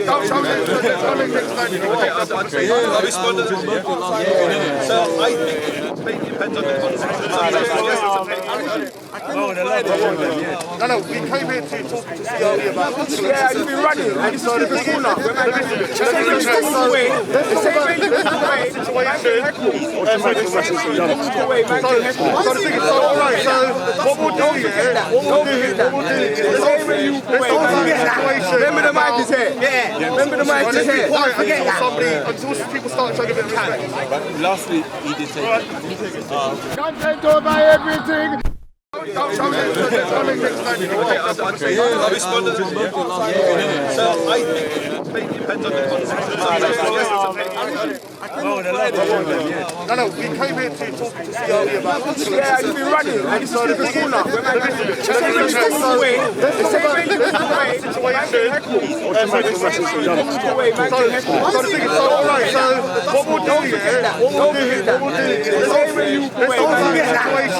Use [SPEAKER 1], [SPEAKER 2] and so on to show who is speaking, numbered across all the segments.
[SPEAKER 1] So I think it completely depends on the context.
[SPEAKER 2] No, we came here to talk to CRE about.
[SPEAKER 3] Yeah, you've been running. And this is the corner. Remember the mic is here. Yeah. Remember the mic is here.
[SPEAKER 2] Until people start showing a bit of respect.
[SPEAKER 4] Lastly, he did say
[SPEAKER 3] Content over everything.
[SPEAKER 1] So I think it completely depends on the context.
[SPEAKER 2] No, we came here to talk to CRE about.
[SPEAKER 3] Yeah, you've been running. And this is the corner.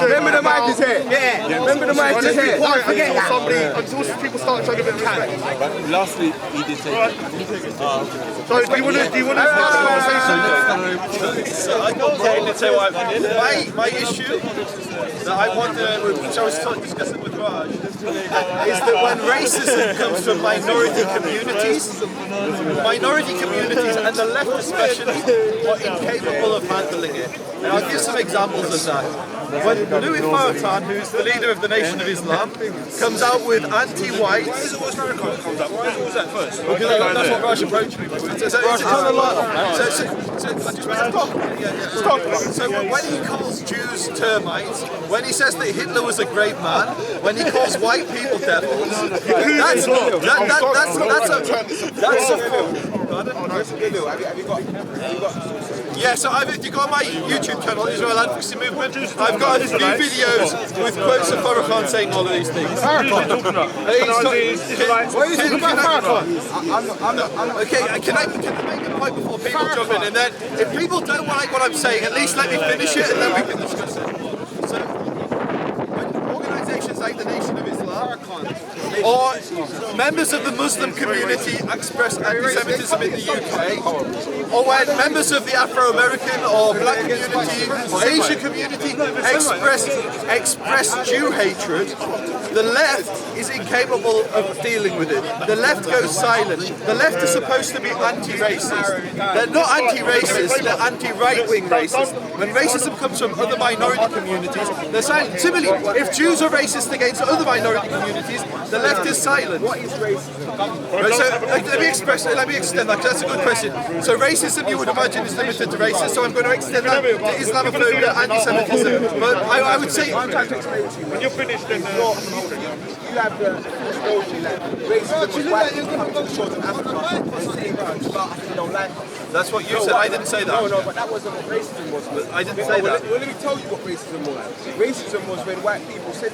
[SPEAKER 3] Remember the mic is here. Yeah. Remember the mic is here.
[SPEAKER 2] Until people start showing a bit of respect.
[SPEAKER 4] Lastly, he did say
[SPEAKER 2] So do you want to start a conversation?
[SPEAKER 1] So I didn't say what my issue that I want which I was discussing with Raj, is that when racism comes from minority communities and the left especially are incapable of handling it. And I'll give some examples of that. When Louis Farrakhan, who's the leader of the Nation of Islam, comes out with anti-white...
[SPEAKER 2] Why comes up? Why was that first?
[SPEAKER 1] Because that's what Raj approached me with. So when he calls Jews termites, when he says that Hitler was a great man, when he calls white people devils, that's yeah, so if you go on my YouTube channel, Israel Advocacy Movement, I've got a few videos with quotes of Farrakhan saying all of these things. Okay, can I make a point before people jump in? And then, if people don't like what I'm saying, at least let me finish it and then we can discuss it. So, when organisations like the Nation of Islam or members of the Muslim community express anti-Semitism in the UK, or when members of the Afro-American or black community or Asian community express Jew hatred, the left is incapable of dealing with it. The left goes silent. The left is supposed to be anti-racist. They're not anti-racist, they're anti-right-wing racist. When racism comes from other minority communities, they're silent. Similarly, if Jews are racist against other minority communities, the left is silent.
[SPEAKER 3] What is racism?
[SPEAKER 1] Right, so let me extend that, 'cause that's a good question. So racism, you would imagine, is limited to racists, so I'm going to extend that to Islamophobia, anti-Semitism. But I would say...
[SPEAKER 3] I'm trying to explain to you.
[SPEAKER 2] When you're finished, then
[SPEAKER 3] You have the notion that racism was white people coming to the shores of Africa and saying about Africa don't like us.
[SPEAKER 1] That's what you said, I didn't say that.
[SPEAKER 3] No, but that wasn't what racism was.
[SPEAKER 1] I didn't say that.
[SPEAKER 3] Well, let me tell you what racism was. Racism was when white people said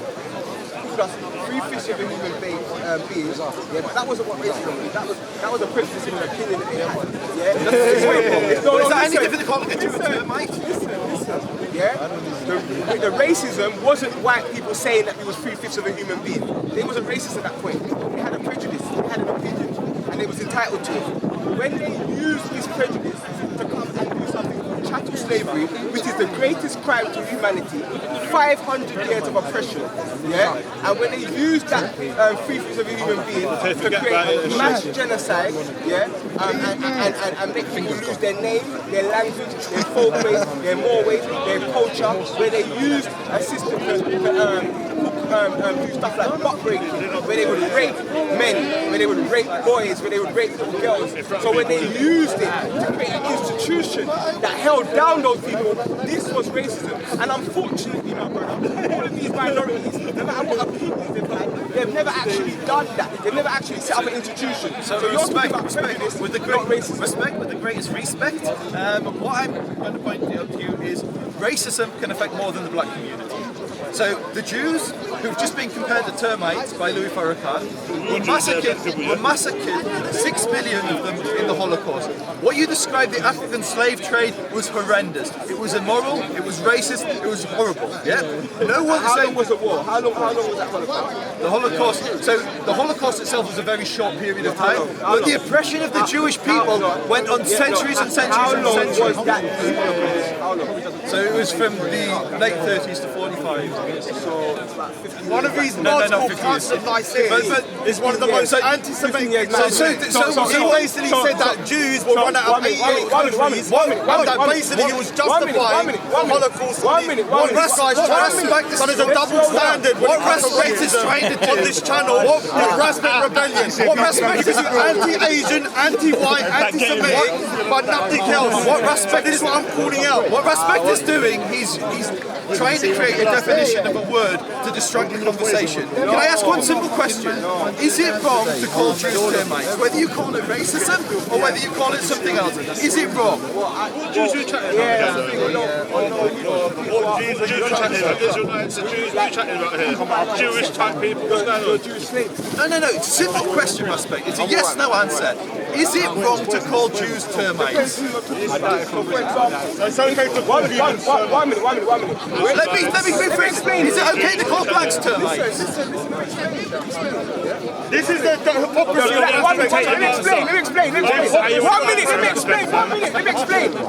[SPEAKER 3] us free fish of a human being, yeah, but that wasn't what racism was. That was a prejudice in the opinion that they had. Yeah?
[SPEAKER 1] Is that any different than a termite?
[SPEAKER 3] Yeah? The racism wasn't white people saying that he was 3/5 of a human being. They wasn't racist at that point. They had a prejudice, they had an opinion, and they was entitled to it. When they used this prejudice to come and do something called chattel slavery, which is the greatest crime to humanity, 500 years of oppression, yeah? And when they used that 3/5 of a human being to create a mass genocide, yeah? And make people lose their name, their language, their folkways, their moreways, their culture, where they used a system to do stuff like butt breaking, where they would rape men, where they would rape boys, where they would rape little girls. So when they used it to create an institution that held down those people, this was racism. And unfortunately, my brother, all of these minorities, no matter what opinions they've had, they've never actually done that. They've never actually set up an institution.
[SPEAKER 1] So respect with the greatest respect. What I'm going to point out to you is racism can affect more than the black community. So the Jews, who've just been compared to termites by Louis Farrakhan, were massacred 6 million of them in the Holocaust. What you described, the African slave trade, was horrendous. It was immoral, it was racist, it was horrible. Yeah? No one
[SPEAKER 3] How
[SPEAKER 1] said
[SPEAKER 3] long was the war? How long was that Holocaust?
[SPEAKER 1] the Holocaust. So the Holocaust itself was a very short period of time, but the oppression of the Jewish people went on centuries and centuries and centuries.
[SPEAKER 3] How long was that Holocaust? How long?
[SPEAKER 1] So it was from the late 30s to 45.
[SPEAKER 2] One of these
[SPEAKER 1] No,
[SPEAKER 2] mods
[SPEAKER 1] not
[SPEAKER 2] called
[SPEAKER 1] 50
[SPEAKER 2] Council of Nicaea
[SPEAKER 1] But
[SPEAKER 2] is one of the most anti-Semitic.
[SPEAKER 1] So
[SPEAKER 2] he basically said that Jews will run out of 88 countries. That basically he was justifying the Holocaust. What Raspect, so there's a double standard when it comes to racism on this channel. The Raspect Rebellion. What Raspect is anti-Asian, anti-white, anti-Semitic, but nothing else. What Raspect is what I'm calling out.
[SPEAKER 1] What Raspect is doing, he's trying to create a definition of a word to distract the conversation. Can I ask one simple question? Is it wrong to call Jews termites? Whether you call it racism or whether you call it something else, is it wrong?
[SPEAKER 2] Jews who chatting about here. Jewish type people. What's going on?
[SPEAKER 1] No. It's a simple question, Raspect. It's a yes/no answer. Is it wrong to call Jews termites?
[SPEAKER 2] It's okay to call humans.
[SPEAKER 3] One minute.
[SPEAKER 1] Let me explain. Is it okay to call blacks termites?
[SPEAKER 2] This is the hypocrisy of
[SPEAKER 3] Let me
[SPEAKER 2] Raspect.
[SPEAKER 3] explain. 1 minute, let me explain.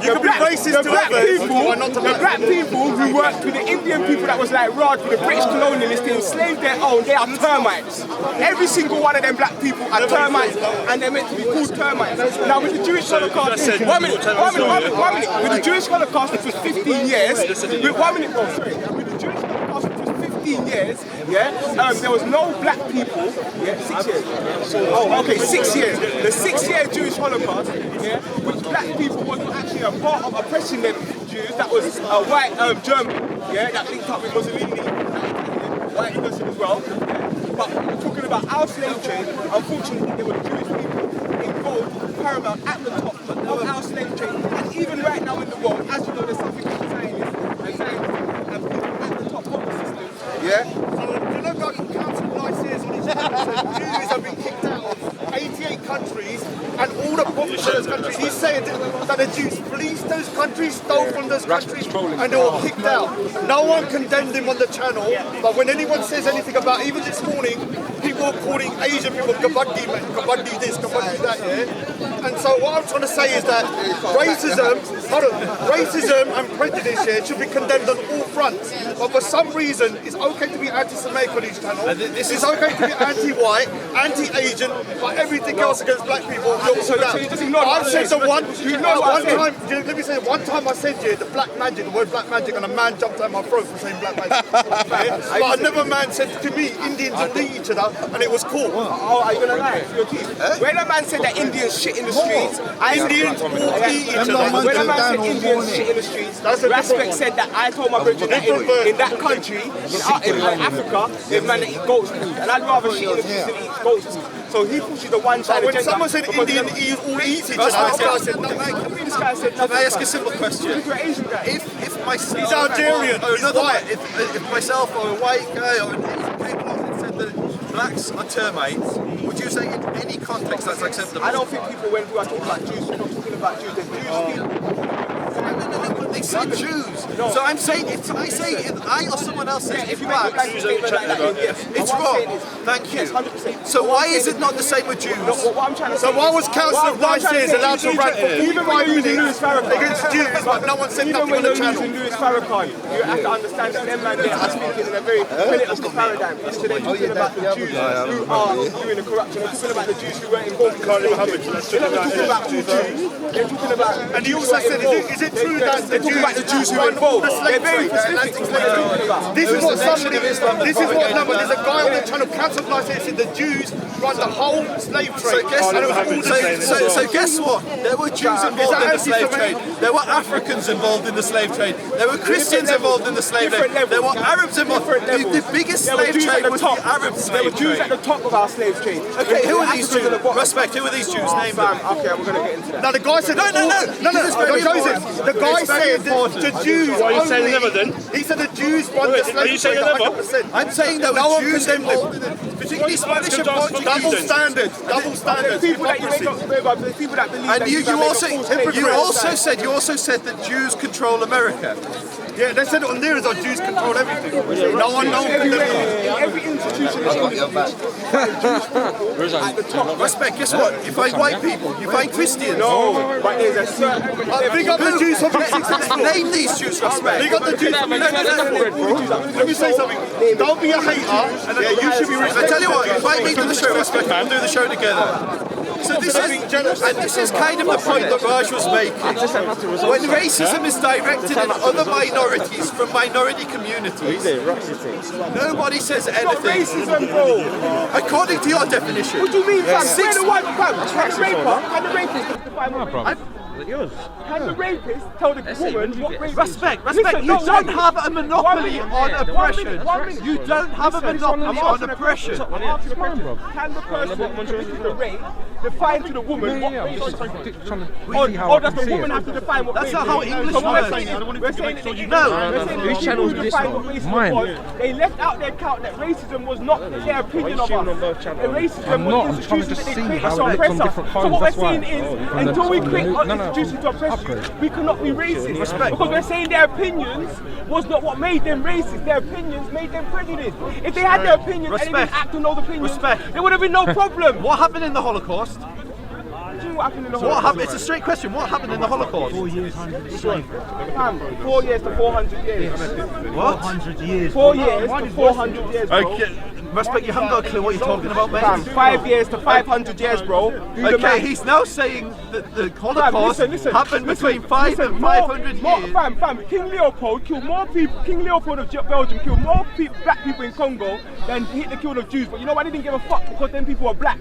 [SPEAKER 2] You can be racist to others, but not to
[SPEAKER 3] The black people who worked with the Indian people that was like Raj, with the British colonialists, they enslaved their own, they are termites. Every single one of them black people are termites, and they're meant to be called termites. Now with the Jewish Holocaust, 1 minute. With the Jewish Holocaust, which was 15 years, with 1 minute, with the Jewish Holocaust, which was 15 years, there was no black people, 6 years. Oh, okay, 6 years. The 6-year Jewish Holocaust, which black people wasn't actually a part of oppressing them Jews, that was a white German, that linked up with Mussolini, white person as well. But we're talking about our slave trade, unfortunately there were Jewish people involved, paramount at the top of our slave trade, and even right now in the world, as you know, there's something called Zionists and people at the top of the system.
[SPEAKER 2] So, you know, God, Council of Nicaea on his channel, Jews have been kicked out of 88 countries, and all the prophets of those countries, he said that the Jews fleeced those countries, stole from those countries, and they were kicked out. No one condemned him on the channel, but when anyone says anything about, even this morning, people are calling Asian people kabaddi this, kabaddi that, And so what I'm trying to say is that racism and prejudice should be condemned on all fronts. But for some reason, it's okay to be anti-Semitic on each channel. It's okay to be anti-white, anti-Asian, but everything else against black people.
[SPEAKER 3] So you just ignore what
[SPEAKER 2] I've said the one
[SPEAKER 3] time.
[SPEAKER 2] Let me say one time I said the black magic, the word black magic, and a man jumped out my throat for saying black magic. But another man said to me, Indians will eat each other, and it was cool.
[SPEAKER 3] Oh, are you gonna lie to your teeth? When a man said that Indians shit in the streets,
[SPEAKER 2] Indians all eat each other.
[SPEAKER 3] When a man said Indians shit in the streets, Raspect said that I told my brother that in that country, in Africa, there's men that eat goat's food, and I'd rather shit in the streets than eat goat's food. So he pushes the one-sided agenda.
[SPEAKER 2] When someone said Indian all eat each other, I said no.
[SPEAKER 3] This guy said
[SPEAKER 1] Can I ask a simple question?
[SPEAKER 3] you're an Asian guy.
[SPEAKER 1] If myself,
[SPEAKER 2] He's Algerian,
[SPEAKER 1] or
[SPEAKER 2] he's
[SPEAKER 1] another
[SPEAKER 2] white.
[SPEAKER 1] if myself or a white guy or an Asian came along and said that blacks are termites, would you say in any context that's acceptable?
[SPEAKER 3] I don't think people, when we are talking about Jews, we're not talking about Jews. There's Jews people.
[SPEAKER 1] No, they say Jews. So I'm saying, if I or someone else says
[SPEAKER 3] If you
[SPEAKER 1] blacks,
[SPEAKER 3] make a statement like that, yes.
[SPEAKER 1] it's
[SPEAKER 3] What I'm
[SPEAKER 1] wrong.
[SPEAKER 3] saying is-
[SPEAKER 1] Thank you.
[SPEAKER 3] Yes, 100%.
[SPEAKER 1] So why is it not the same with Jews?
[SPEAKER 3] What I'm trying to say
[SPEAKER 2] So why
[SPEAKER 3] is-
[SPEAKER 2] was Council of
[SPEAKER 3] what I'm trying
[SPEAKER 2] Nicaea
[SPEAKER 3] say
[SPEAKER 2] allowed
[SPEAKER 3] is
[SPEAKER 2] to rant for
[SPEAKER 3] even
[SPEAKER 2] 45
[SPEAKER 3] when you're using Louis
[SPEAKER 2] minutes
[SPEAKER 3] Farrakhan
[SPEAKER 2] against Jews, but no one said
[SPEAKER 3] even
[SPEAKER 2] nothing
[SPEAKER 3] when
[SPEAKER 2] on the
[SPEAKER 3] you're
[SPEAKER 2] channel?
[SPEAKER 3] using Louis Farrakhan, you have to understand that them man there are speaking in a very political paradigm. So they're talking about the Jews who are doing the corruption. They're talking about the Jews who were involved in the slave trade. They're not talking about all Jews. They're talking about
[SPEAKER 2] And he also said, is it true that the
[SPEAKER 3] they're talking about the Jews who were involved. They're very specific to what they're talking about.
[SPEAKER 2] This is what somebody, there's a guy on the channel, Council of Nicaea, said the Jews run the whole slave trade.
[SPEAKER 1] So guess what? There were Jews involved in the slave trade. There were Africans involved in the slave trade. There were Christians involved in the slave trade. There were Arabs involved. The biggest slave trade was the Arab
[SPEAKER 3] There were
[SPEAKER 1] slave
[SPEAKER 3] Jews at
[SPEAKER 1] trade.
[SPEAKER 3] the top of our slave trade.
[SPEAKER 1] Okay, who are these
[SPEAKER 3] Africans at the
[SPEAKER 1] Jews?
[SPEAKER 3] bottom.
[SPEAKER 1] Respect, who are these Jews? Name them.
[SPEAKER 3] Okay, we're going to get into that.
[SPEAKER 2] Now the guy said,
[SPEAKER 1] No,
[SPEAKER 2] Joseph, the guy said the Jews
[SPEAKER 3] saying never then?
[SPEAKER 2] He said the Jews run the slave trade 100%.
[SPEAKER 1] I'm saying there
[SPEAKER 2] No
[SPEAKER 1] were
[SPEAKER 2] one
[SPEAKER 1] Jews
[SPEAKER 2] condemned
[SPEAKER 1] involved
[SPEAKER 2] them.
[SPEAKER 1] in it. particularly Spanish and
[SPEAKER 2] Double
[SPEAKER 1] Portuguese.
[SPEAKER 2] standards. Double standards.
[SPEAKER 3] People that you make up, the people that believe
[SPEAKER 1] And
[SPEAKER 3] that
[SPEAKER 1] you
[SPEAKER 3] make a false hypocrite.
[SPEAKER 1] also said that Jews control America.
[SPEAKER 2] Yeah, they said it on there as our Jews control everything. No one knows.
[SPEAKER 3] Every institution is at the top.
[SPEAKER 1] Respect, guess what? You find white people, you find Christians.
[SPEAKER 3] No, but there's a certain.
[SPEAKER 2] Big up the Jews for being successful.
[SPEAKER 1] Name these Jews, Respect.
[SPEAKER 2] Big up the Jews for being successful. Let me say something. Don't be a hater. Yeah, you should be
[SPEAKER 1] I tell you what, invite me to the show, Respect, we'll do the show together. So this is kind of the point that Raj was making. When racism is directed at other minorities from minority communities, nobody says anything.
[SPEAKER 3] Racism, bro.
[SPEAKER 1] According to your definition.
[SPEAKER 3] What do you mean, fam?
[SPEAKER 1] Six-
[SPEAKER 3] Can the rapist define what rape is? Can the rapist tell the woman what rape is?
[SPEAKER 5] Respect,
[SPEAKER 3] Listen,
[SPEAKER 5] you
[SPEAKER 3] no,
[SPEAKER 5] don't
[SPEAKER 3] one
[SPEAKER 5] have a monopoly
[SPEAKER 3] minute,
[SPEAKER 5] on
[SPEAKER 3] yeah.
[SPEAKER 5] oppression.
[SPEAKER 3] 1 minute.
[SPEAKER 5] You don't have a monopoly on oppression.
[SPEAKER 3] I'm asking a question. Can the person who committed the rape define to the woman what rape is? Or does the woman have to define what rape is?
[SPEAKER 5] That's not how English works.
[SPEAKER 3] We're saying that you
[SPEAKER 5] No.
[SPEAKER 3] Whose channel is this? Mine. They left out their account that racism was not their opinion of us. Racism was institutions that they created to oppress us. So what we're saying is, until we create institutions to oppress you, we cannot be racist. Because we're saying their opinions was not what made them racist. Their opinions made them prejudiced. If they had their opinions and they didn't act on those opinions, there would have been no problem.
[SPEAKER 5] What happened in the Holocaust?
[SPEAKER 3] What happened in the
[SPEAKER 5] What
[SPEAKER 3] Holocaust?
[SPEAKER 5] happened? It's a straight question. What happened in the Holocaust?
[SPEAKER 3] 4 years. 4 years to 400 years.
[SPEAKER 5] What?
[SPEAKER 3] 4 years to 400 years, bro.
[SPEAKER 5] Okay. Respect, you haven't got a clue what you're talking about,
[SPEAKER 3] Fam,
[SPEAKER 5] mate.
[SPEAKER 3] 5 years to 500 years, bro. Do the
[SPEAKER 5] Okay,
[SPEAKER 3] math.
[SPEAKER 5] he's now saying that the Holocaust
[SPEAKER 3] Listen,
[SPEAKER 5] happened between 5 and 500 years.
[SPEAKER 3] Fam, King Leopold killed more people. King Leopold of Belgium killed more black people in Congo than Hitler killed of Jews. But you know why they didn't give a fuck? Because them people were black.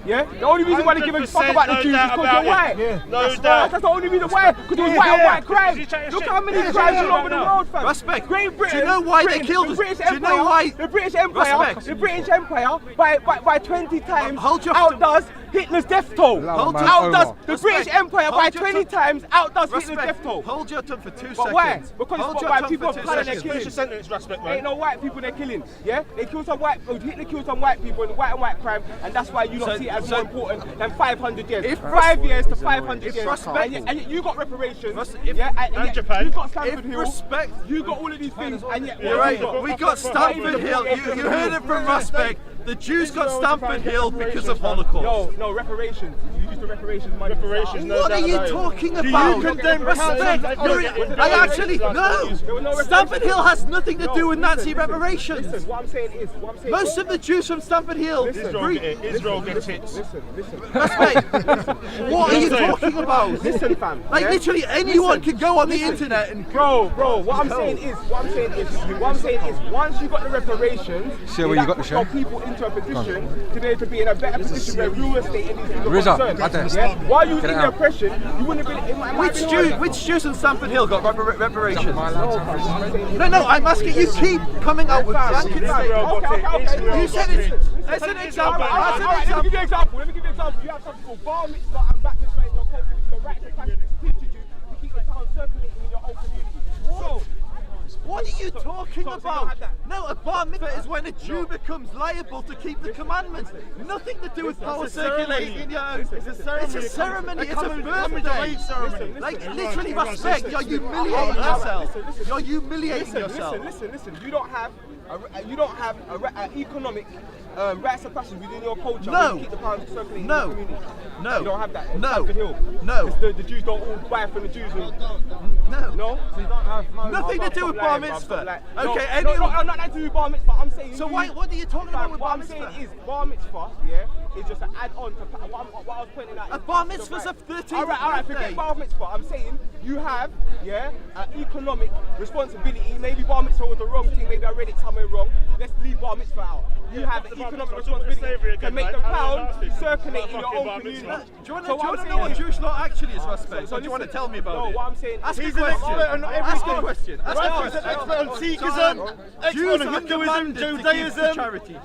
[SPEAKER 3] Yeah? The only reason why they give a fuck about the Jews is because they're white. That's the only reason why. Because it was white on white crime. Look how many crimes all over the world, fam.
[SPEAKER 5] Respect.
[SPEAKER 3] Great Britain.
[SPEAKER 5] Do you know why they killed us?
[SPEAKER 3] Do you know why? The British Empire.
[SPEAKER 5] Respect.
[SPEAKER 3] The British Empire by 20 times
[SPEAKER 5] Hold your-
[SPEAKER 3] outdoes Hitler's death toll. Outdoes the British Empire by
[SPEAKER 5] Hold your
[SPEAKER 3] 20
[SPEAKER 5] tongue.
[SPEAKER 3] times outdoes Hitler's
[SPEAKER 5] Respect.
[SPEAKER 3] death toll.
[SPEAKER 5] Hold your tongue for 2
[SPEAKER 3] But
[SPEAKER 5] seconds.
[SPEAKER 3] why? Because
[SPEAKER 5] Hold
[SPEAKER 3] it's
[SPEAKER 5] your
[SPEAKER 3] white
[SPEAKER 5] tongue
[SPEAKER 3] people
[SPEAKER 5] for
[SPEAKER 3] of
[SPEAKER 5] 2
[SPEAKER 3] colour they're
[SPEAKER 5] seconds.
[SPEAKER 3] killing. Ain't no white people they're killing. Yeah? They kill some white. Hitler killed some white people in white and white crime, and that's why you don't see it as more important than 500 years. 5 years to 500 years. And yet you got reparations. Yeah? And Japan. You got Stamford Hill.
[SPEAKER 5] Respect.
[SPEAKER 3] You got all of these things, and yet
[SPEAKER 5] You're right. We got Stamford Hill. You heard it from Raspect. The Jews got Stamford Hill because of Holocaust.
[SPEAKER 3] No, reparations. You use the reparations money.
[SPEAKER 5] What are you talking about?
[SPEAKER 2] you condemn
[SPEAKER 5] Respect. I actually no. Stamford Hill has nothing to do with Nazi reparations.
[SPEAKER 3] Listen, what I'm saying is,
[SPEAKER 5] Most of the Jews from Stamford Hill.
[SPEAKER 6] Israel gets hits.
[SPEAKER 5] Respect. What are you talking about?
[SPEAKER 3] Listen, fam.
[SPEAKER 5] Like literally anyone can go on the internet and
[SPEAKER 3] Bro, what I'm saying is, once you got the reparations, got people into a position to be able to be in a better position where real estate and these things are
[SPEAKER 7] Riza,
[SPEAKER 3] concerned. Yeah? While you was in the oppression, you wouldn't have been.
[SPEAKER 5] Which Jews in Stamford Hill got reparations? No, I'm asking you. Keep coming out with blanket statements. You said it. As an example.
[SPEAKER 3] Let me give you an example. You have something called bar mitzvah and bat mitzvah in your country. The right to practice teaches you to keep the town circulating in your own community. So,
[SPEAKER 5] What are you talking about? No, a bar mitzvah is when a Jew becomes liable to keep the commandments. Nothing to do with power circulating in your own. It's a ceremony. It's a birthday. Like literally, Respect. You're humiliating yourself. You're humiliating yourself.
[SPEAKER 3] Listen. You don't have an economic rights of passion within your culture.
[SPEAKER 5] No.
[SPEAKER 3] To keep the power circulating
[SPEAKER 5] No.
[SPEAKER 3] in your community.
[SPEAKER 5] No.
[SPEAKER 3] You don't have that. In
[SPEAKER 5] No.
[SPEAKER 3] Stamford Hill.
[SPEAKER 5] No.
[SPEAKER 3] The Jews don't all buy from the Jews.
[SPEAKER 5] No.
[SPEAKER 3] No. So you don't have
[SPEAKER 5] Nothing to do with bar mitzvah. Okay,
[SPEAKER 3] anyone.
[SPEAKER 5] anyone.
[SPEAKER 3] No, not that to do with bar mitzvah. I'm saying.
[SPEAKER 5] So what are you talking about with
[SPEAKER 3] What
[SPEAKER 5] bar
[SPEAKER 3] I'm saying
[SPEAKER 5] mitzvah?
[SPEAKER 3] is bar mitzvah. Yeah. It's just an add-on to what I was pointing out.
[SPEAKER 5] A bar mitzvah's a 13th
[SPEAKER 3] All right.
[SPEAKER 5] birthday.
[SPEAKER 3] Forget bar mitzvah. I'm saying you have, an economic responsibility. Maybe bar mitzvah was the wrong thing. Maybe I read it somewhere wrong. Let's leave bar mitzvah out. You have an economic responsibility to make the pound circulate in your own community.
[SPEAKER 5] Do you want to know what Jewish law actually is, Respect? So do you want to tell me about it?
[SPEAKER 3] No, what I'm saying.
[SPEAKER 5] Ask a question. Ask a question.
[SPEAKER 2] He's an expert on Sikhism, expert on Hinduism, Judaism.
[SPEAKER 5] Charity.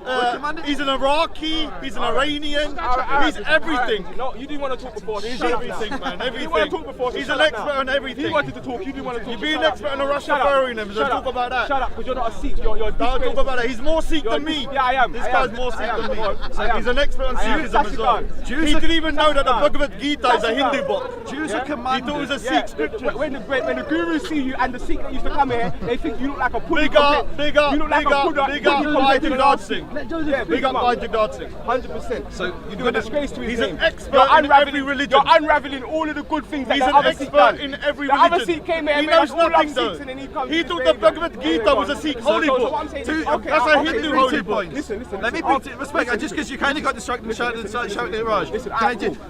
[SPEAKER 2] He's an Iraqi, he's an Iranian.
[SPEAKER 6] Armenian. He's everything.
[SPEAKER 3] No, you didn't want to talk before.
[SPEAKER 6] He's everything, man.
[SPEAKER 3] You didn't want to talk before.
[SPEAKER 6] He's an expert on everything.
[SPEAKER 3] He wanted to talk. You didn't want to talk.
[SPEAKER 6] You be an expert on the Rastafarianism. So talk about that.
[SPEAKER 3] Shut up, because you're not a Sikh. You're
[SPEAKER 6] Don't talk about that. He's more Sikh than me.
[SPEAKER 3] Yeah, I am.
[SPEAKER 6] This guy's more Sikh than me. So he's an expert on Sikhism as well.
[SPEAKER 1] Jews
[SPEAKER 6] He didn't even know that the Bhagavad Gita is a Hindu book.
[SPEAKER 1] Jews are
[SPEAKER 6] He
[SPEAKER 1] commanded.
[SPEAKER 6] thought it was a Sikh scripture.
[SPEAKER 3] When the gurus see you and the Sikh that used to come here, they think you look like a pudding.
[SPEAKER 6] Big up, big up,
[SPEAKER 3] You look like
[SPEAKER 6] big
[SPEAKER 3] a
[SPEAKER 6] up,
[SPEAKER 3] pudding.
[SPEAKER 6] big up, Bhai Jagad Singh.
[SPEAKER 3] Yeah,
[SPEAKER 6] Big up Bhai Jagad Singh.
[SPEAKER 3] 100%.
[SPEAKER 1] So
[SPEAKER 3] You're a disgrace to his
[SPEAKER 6] He's
[SPEAKER 3] name.
[SPEAKER 6] an expert
[SPEAKER 3] You're
[SPEAKER 6] in every religion.
[SPEAKER 3] You're unraveling all of the good things that
[SPEAKER 6] He's
[SPEAKER 3] the
[SPEAKER 6] an
[SPEAKER 3] other Sikh done.
[SPEAKER 6] expert in every
[SPEAKER 3] The other
[SPEAKER 6] religion.
[SPEAKER 3] Sikh came here
[SPEAKER 6] He
[SPEAKER 3] and
[SPEAKER 6] knows
[SPEAKER 3] made us all
[SPEAKER 6] nothing
[SPEAKER 3] love
[SPEAKER 6] though.
[SPEAKER 3] Sikhs and then he comes
[SPEAKER 6] He
[SPEAKER 3] to
[SPEAKER 6] thought
[SPEAKER 3] this
[SPEAKER 6] the
[SPEAKER 3] radio.
[SPEAKER 6] Bhagavad Gita was a Sikh holy
[SPEAKER 3] so
[SPEAKER 6] book.
[SPEAKER 3] what I'm saying is,
[SPEAKER 1] Okay,
[SPEAKER 6] That's a
[SPEAKER 1] okay,
[SPEAKER 6] Hindu
[SPEAKER 1] give me
[SPEAKER 6] holy
[SPEAKER 1] 2
[SPEAKER 6] book.
[SPEAKER 1] points.
[SPEAKER 3] Listen,
[SPEAKER 1] Let me
[SPEAKER 3] I'll-
[SPEAKER 1] bring respect. Just because you kind of got distracted and shouting at Raj.
[SPEAKER 3] Listen,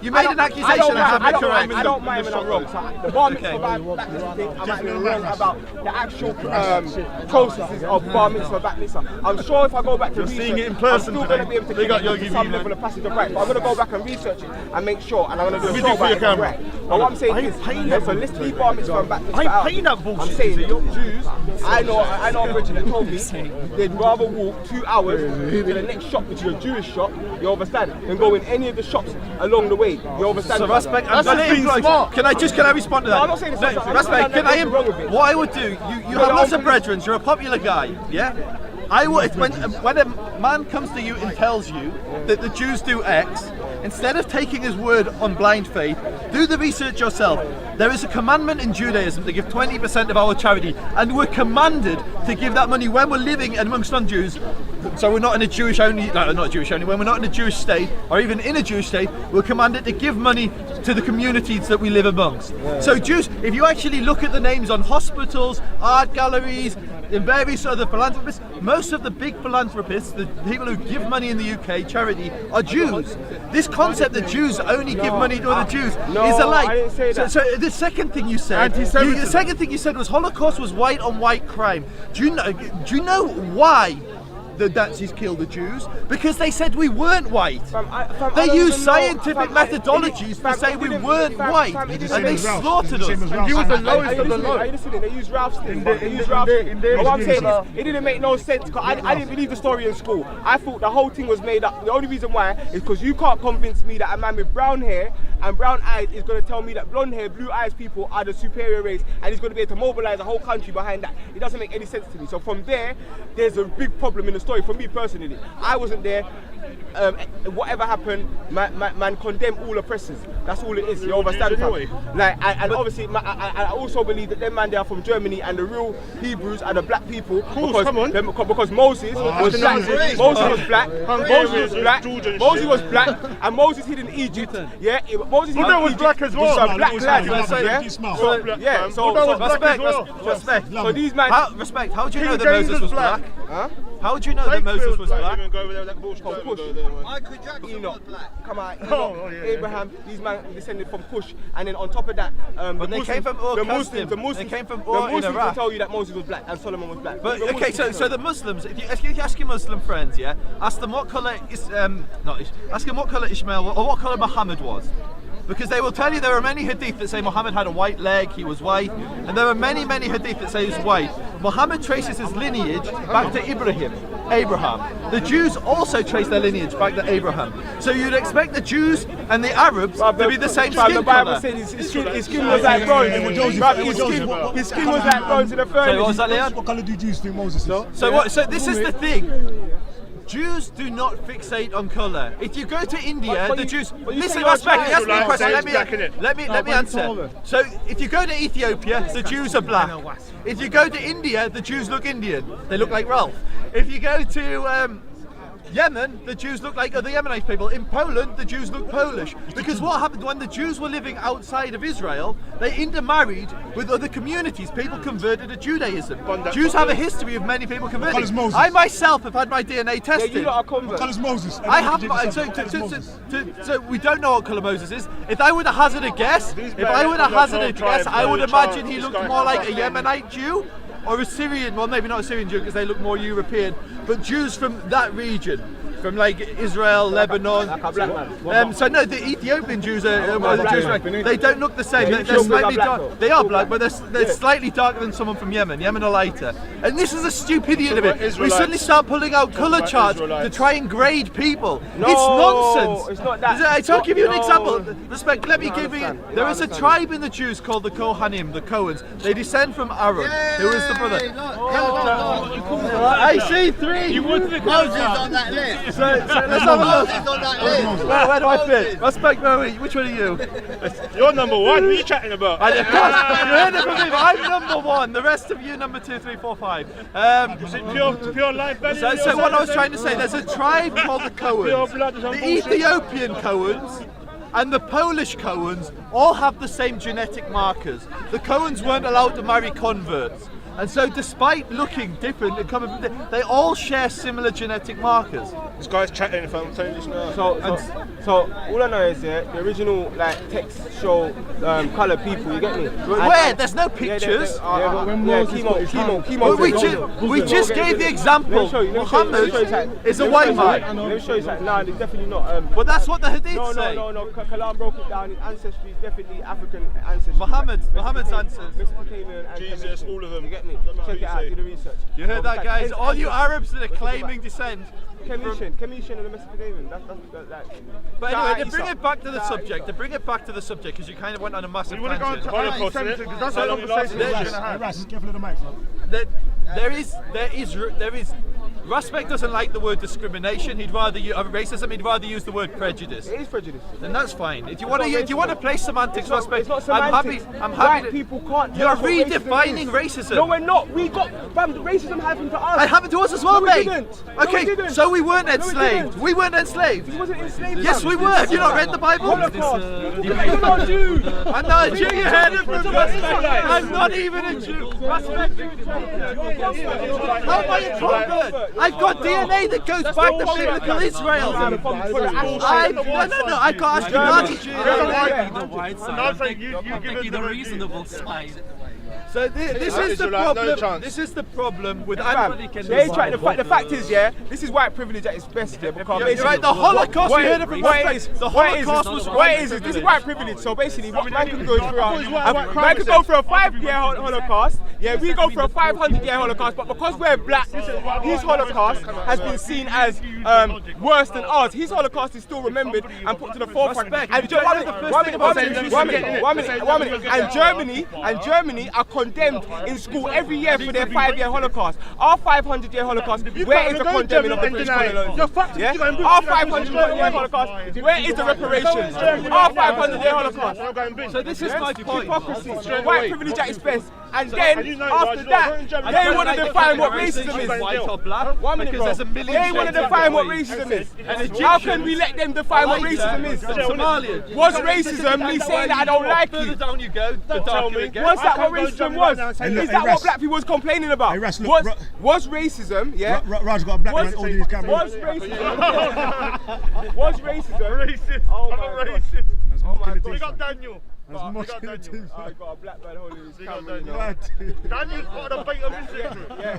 [SPEAKER 1] You made an accusation and have
[SPEAKER 3] I
[SPEAKER 1] it
[SPEAKER 3] don't
[SPEAKER 1] correct.
[SPEAKER 3] mind, I don't mind when I'm wrong. So the bar mitzvah baptism thing, I'm actually wrong about the actual processes of bar mitzvah baptism. I'm sure if I go back to research,
[SPEAKER 6] seeing it in person
[SPEAKER 3] I'm still
[SPEAKER 6] today.
[SPEAKER 3] going to be able to
[SPEAKER 6] They got
[SPEAKER 3] get
[SPEAKER 6] Yogi
[SPEAKER 3] to some
[SPEAKER 6] V,
[SPEAKER 3] level
[SPEAKER 6] man.
[SPEAKER 3] of passage of right. But I'm going to go back and research it and make sure, and I'm going to do a
[SPEAKER 6] Video
[SPEAKER 3] show
[SPEAKER 6] for
[SPEAKER 3] about
[SPEAKER 6] your
[SPEAKER 3] it
[SPEAKER 6] camera.
[SPEAKER 3] correct. But what I'm saying
[SPEAKER 6] I ain't
[SPEAKER 3] is,
[SPEAKER 6] paying
[SPEAKER 3] yeah,
[SPEAKER 6] that
[SPEAKER 3] so let's
[SPEAKER 6] bullshit.
[SPEAKER 3] leave bar mitzvah and baptism
[SPEAKER 6] I ain't
[SPEAKER 3] out.
[SPEAKER 6] paying that bullshit,
[SPEAKER 3] I'm saying
[SPEAKER 6] you see.
[SPEAKER 3] Jews, I know a Bridget that told me they'd rather walk 2 hours to the next shop, which is a Jewish shop, you understand, than go in any of the shops along the way, you understand?
[SPEAKER 1] So Raspect, I'm
[SPEAKER 6] That's
[SPEAKER 1] gonna
[SPEAKER 6] just being
[SPEAKER 1] employ-
[SPEAKER 6] smart.
[SPEAKER 1] Can I respond to that?
[SPEAKER 3] No, I'm not saying it's not. I'm
[SPEAKER 1] Raspect,
[SPEAKER 3] not
[SPEAKER 1] can I
[SPEAKER 3] saying wrong with it.
[SPEAKER 1] what I would do, you have lots of brethren, you're a popular guy, yeah? I would, when a man comes to you and tells you that the Jews do X, instead of taking his word on blind faith, do the research yourself. There is a commandment in Judaism to give 20% of our charity, and we're commanded to give that money when we're living amongst non-Jews. So we're not in a Jewish only, no, not Jewish only, when we're not in a Jewish state, or even in a Jewish state, we're commanded to give money to the communities that we live amongst. So Jews, if you actually look at the names on hospitals, art galleries, and various other philanthropists, most of the big philanthropists, the people who give money in the UK, charity, are Jews. This concept that Jews only give money to other Jews is a lie.
[SPEAKER 3] I didn't say that.
[SPEAKER 1] So the second thing you said,
[SPEAKER 6] Anti-Semitism.
[SPEAKER 1] the second thing you said was Holocaust was white on white crime. Do you know why the Nazis killed the Jews? Because they said we weren't white. They used scientific methodologies to say we weren't white, and they slaughtered us.
[SPEAKER 6] And he was the lowest of the low.
[SPEAKER 3] Are you listening? They use Ralph's thing. They use
[SPEAKER 6] in
[SPEAKER 3] Ralph's
[SPEAKER 6] their-
[SPEAKER 3] thing.
[SPEAKER 6] in their
[SPEAKER 3] But what I'm saying
[SPEAKER 6] experience.
[SPEAKER 3] is, it didn't make no sense. Cause I didn't believe the story in school. I thought the whole thing was made up. The only reason why is because you can't convince me that a man with brown hair and brown eyes is going to tell me that blonde hair, blue eyes people are the superior race, and he's going to be able to mobilize a whole country behind that. It doesn't make any sense to me. So from there, there's a big problem in the story for me personally. I wasn't there. Whatever happened, man condemn all oppressors. That's all it is. You understand?
[SPEAKER 6] anyway.
[SPEAKER 3] Like, and obviously, I also believe that them man they are from Germany, and the real Hebrews are the black people.
[SPEAKER 6] come on.
[SPEAKER 3] Because Moses was black.
[SPEAKER 6] Hungarians.
[SPEAKER 3] Moses was black. Moses was black.
[SPEAKER 6] Georgians.
[SPEAKER 3] Moses was black, and Moses hid in Egypt. Yeah, Moses hid
[SPEAKER 6] Buddha
[SPEAKER 3] in
[SPEAKER 6] was
[SPEAKER 3] Egypt.
[SPEAKER 6] black as well.
[SPEAKER 3] He's a black lad.
[SPEAKER 6] Buddha
[SPEAKER 1] Respect.
[SPEAKER 3] So these man.
[SPEAKER 1] Respect. How do you
[SPEAKER 6] King
[SPEAKER 1] know that
[SPEAKER 6] James
[SPEAKER 1] Moses was
[SPEAKER 6] was
[SPEAKER 1] black?
[SPEAKER 6] black.
[SPEAKER 3] Huh?
[SPEAKER 1] How would you know that Moses was black?
[SPEAKER 3] Enoch, come on, Enoch,
[SPEAKER 6] Oh, yeah.
[SPEAKER 3] Abraham, these men descended from Cush, and then on top of that,
[SPEAKER 1] But they came from Ur
[SPEAKER 3] the
[SPEAKER 1] Kasdim.
[SPEAKER 3] Muslims,
[SPEAKER 1] They came from
[SPEAKER 3] the
[SPEAKER 1] Ur in
[SPEAKER 3] Muslims will
[SPEAKER 1] Iraq.
[SPEAKER 3] tell you that Moses was black and Solomon was black.
[SPEAKER 1] But
[SPEAKER 3] The
[SPEAKER 1] okay,
[SPEAKER 3] Muslims
[SPEAKER 1] so
[SPEAKER 3] will
[SPEAKER 1] the Muslims, if you ask your Muslim friends, yeah, ask them what colour ask them what colour Ishmael or what colour Muhammad was. Because they will tell you there are many hadith that say Muhammad had a white leg, he was white, and there are many hadith that say he was white. Muhammad traces his lineage back to Abraham. The Jews also trace their lineage back to Abraham. So you'd expect the Jews and the Arabs to be the same
[SPEAKER 3] Bruv,
[SPEAKER 1] skin
[SPEAKER 3] the Bible
[SPEAKER 1] colour.
[SPEAKER 3] said his skin was like bronze. Bruv, his skin was like bronze in the
[SPEAKER 1] So what was
[SPEAKER 3] furnace.
[SPEAKER 1] that, Leon?
[SPEAKER 7] What colour do Jews think Moses is?
[SPEAKER 1] So this is the thing. Jews do not fixate on colour. If you go to India,
[SPEAKER 3] But
[SPEAKER 1] the
[SPEAKER 3] you-
[SPEAKER 1] Jews.
[SPEAKER 3] but you
[SPEAKER 1] Listen,
[SPEAKER 3] say you're
[SPEAKER 1] Raspect,
[SPEAKER 3] Chinese,
[SPEAKER 1] ask me a
[SPEAKER 6] like,
[SPEAKER 1] question.
[SPEAKER 6] say it's black, innit?
[SPEAKER 1] Let me answer. So if you go to Ethiopia, the Jews are black. If you go to India, the Jews look Indian. They look like Ralph. If you go to Yemen, the Jews look like other Yemenite people. In Poland, the Jews look Polish. Because what happened when the Jews were living outside of Israel, they intermarried with other communities. People converted to Judaism. Jews have a history of many people
[SPEAKER 7] colour's
[SPEAKER 1] converting.
[SPEAKER 7] Moses?
[SPEAKER 1] I myself have had my DNA
[SPEAKER 3] Yeah,
[SPEAKER 1] tested.
[SPEAKER 3] you lot are
[SPEAKER 7] What
[SPEAKER 3] converts.
[SPEAKER 7] colour's Moses?
[SPEAKER 1] I have
[SPEAKER 7] Everyone
[SPEAKER 1] so,
[SPEAKER 7] just said, what colour's Moses?
[SPEAKER 1] so we don't know what colour Moses is. If I were to hazard a guess, I would imagine he looked more like a Yemenite Jew or a Syrian. Well, maybe not a Syrian Jew because they look more European, but Jews from that region.
[SPEAKER 5] from like Israel, Lebanon.
[SPEAKER 3] Like a black man.
[SPEAKER 5] So no, the Ethiopian Jews are Jewish.
[SPEAKER 3] man.
[SPEAKER 5] They don't look the same. They're
[SPEAKER 3] sure
[SPEAKER 5] slightly
[SPEAKER 3] they're black,
[SPEAKER 5] dark.
[SPEAKER 3] though?
[SPEAKER 5] They are black, but they're slightly darker than someone from Yemen or lighter. And this is the stupidity of it. We suddenly start pulling out colour charts to try and grade people.
[SPEAKER 3] No,
[SPEAKER 5] it's nonsense.
[SPEAKER 3] it's not that.
[SPEAKER 5] I'll give you an
[SPEAKER 3] No.
[SPEAKER 5] example. Respect. Let me give you.
[SPEAKER 3] understand.
[SPEAKER 5] There is a tribe in the Jews called the Kohanim, the Cohens. They descend from Aaron, who is the brother. I see 3.
[SPEAKER 6] You wanted to
[SPEAKER 2] Moses on that list.
[SPEAKER 5] So let's have a look.
[SPEAKER 2] Moses on that list.
[SPEAKER 5] Where do I fit? Respect, which one are you?
[SPEAKER 6] You're number 1. What are you chatting about?
[SPEAKER 5] I of course, you heard it from me, but I'm number 1. The rest of you, number 2, 3, 4, 5.
[SPEAKER 6] Is it pure life value?
[SPEAKER 5] So what I was trying to say, there's a tribe called the Cohens. The Ethiopian Cohens and the Polish Cohens all have the same genetic markers. The Cohens weren't allowed to marry converts. And so despite looking different and coming from they all share similar genetic markers.
[SPEAKER 6] This guy's chatting if I'm telling this now.
[SPEAKER 3] So all I know is the original like text show coloured people. You get me?
[SPEAKER 5] Where? There's no pictures. We just gave the example. Muhammad is a white man.
[SPEAKER 3] Let me show you something. No, it's definitely not.
[SPEAKER 5] But that's what the Hadith say.
[SPEAKER 3] No. Kalam broke it down. His ancestry is definitely African ancestry.
[SPEAKER 5] Muhammad's ancestors.
[SPEAKER 3] Mesopotamian and
[SPEAKER 6] Jesus, all of them.
[SPEAKER 3] You get me? Check it out. Do the research.
[SPEAKER 5] You heard that, guys? All you Arabs that are claiming descent.
[SPEAKER 3] Commission and the Mesopotamian. That's
[SPEAKER 5] But anyway, to bring it back to the subject, because you kind of went on a massive
[SPEAKER 6] We want to go
[SPEAKER 5] tangent.
[SPEAKER 6] into Holocaust,
[SPEAKER 2] Because that's a conversation we're going to have.
[SPEAKER 7] Ras, careful of the mic,
[SPEAKER 5] There is. Raspect doesn't like the word discrimination. He'd rather racism. He'd rather use the word prejudice.
[SPEAKER 3] It is prejudice.
[SPEAKER 5] Then that's fine. If you want to play semantics, Raspect,
[SPEAKER 3] It's not
[SPEAKER 5] I'm
[SPEAKER 3] semantics.
[SPEAKER 5] happy. I'm
[SPEAKER 3] White
[SPEAKER 5] happy.
[SPEAKER 3] people can't.
[SPEAKER 5] You're
[SPEAKER 3] tell us what
[SPEAKER 5] redefining
[SPEAKER 3] racism.
[SPEAKER 5] racism.
[SPEAKER 3] No, we're not. We got racism happened to us.
[SPEAKER 5] It happened to us as well,
[SPEAKER 3] No, we
[SPEAKER 5] mate.
[SPEAKER 3] didn't.
[SPEAKER 5] Okay,
[SPEAKER 3] No, we didn't.
[SPEAKER 5] so we weren't
[SPEAKER 3] No, we
[SPEAKER 5] enslaved.
[SPEAKER 3] didn't.
[SPEAKER 5] We weren't enslaved.
[SPEAKER 3] He wasn't enslaved.
[SPEAKER 5] Yes, we were. Have you not read the Bible?
[SPEAKER 3] Holocaust. You're not a Jew.
[SPEAKER 5] I'm not a Jew. You heard it from me. I'm not even a Jew. Respect. How am I a convert? I've got DNA that goes back to biblical Israel. No. I got Ashkenazi Jews.
[SPEAKER 6] The white side. I'm taking the reasonable side.
[SPEAKER 5] So this is the problem. This is the problem with anybody can.
[SPEAKER 3] The fact is, this is white privilege at its best, because
[SPEAKER 5] You're right. The Holocaust. You heard it from the Holocaust was
[SPEAKER 3] this is white privilege. So basically, what man can go through man could go for a 5-year Holocaust. Yeah, we go for a 500-year Holocaust, but because we're black, his Holocaust has been seen as worse than ours. His Holocaust is still remembered and put to the forefront. And Germany are condemned in school every year for their 5-year Holocaust. Our 500-year Holocaust, where is the condemning of the British colonialism? Our 500-year Holocaust, where is the reparations? Our 500-year Holocaust.
[SPEAKER 5] So this is my point.
[SPEAKER 3] Hypocrisy, white privilege at its best. And then, after that, they want to define what racism is.
[SPEAKER 5] White or black?
[SPEAKER 3] Because
[SPEAKER 5] there's a million
[SPEAKER 3] they want to
[SPEAKER 5] shades
[SPEAKER 3] define what
[SPEAKER 5] everywhere.
[SPEAKER 3] racism is.
[SPEAKER 5] And
[SPEAKER 3] How can we let them define what racism is?
[SPEAKER 5] Somalian.
[SPEAKER 3] Was racism me saying that I don't like
[SPEAKER 5] Further
[SPEAKER 3] you?
[SPEAKER 5] down you go, the darker it gets.
[SPEAKER 3] Was that what racism was? Is that what black people was complaining about?
[SPEAKER 7] Hey, Ras, look,
[SPEAKER 3] Was racism, yeah?
[SPEAKER 7] Raj got a black man holding his camera.
[SPEAKER 3] Was racism? Was racism?
[SPEAKER 6] Racist.
[SPEAKER 3] Oh
[SPEAKER 6] I'm
[SPEAKER 3] my
[SPEAKER 6] a
[SPEAKER 3] God.
[SPEAKER 6] racist.
[SPEAKER 3] Oh my
[SPEAKER 6] We
[SPEAKER 3] God.
[SPEAKER 6] got Daniel.
[SPEAKER 7] There's
[SPEAKER 6] We
[SPEAKER 7] much
[SPEAKER 6] got
[SPEAKER 7] in the
[SPEAKER 6] Daniel.
[SPEAKER 7] team.
[SPEAKER 3] I got a black man holding his
[SPEAKER 6] got
[SPEAKER 3] camera.
[SPEAKER 6] Daniel. Daniel's part of the bait of this.
[SPEAKER 3] Yeah.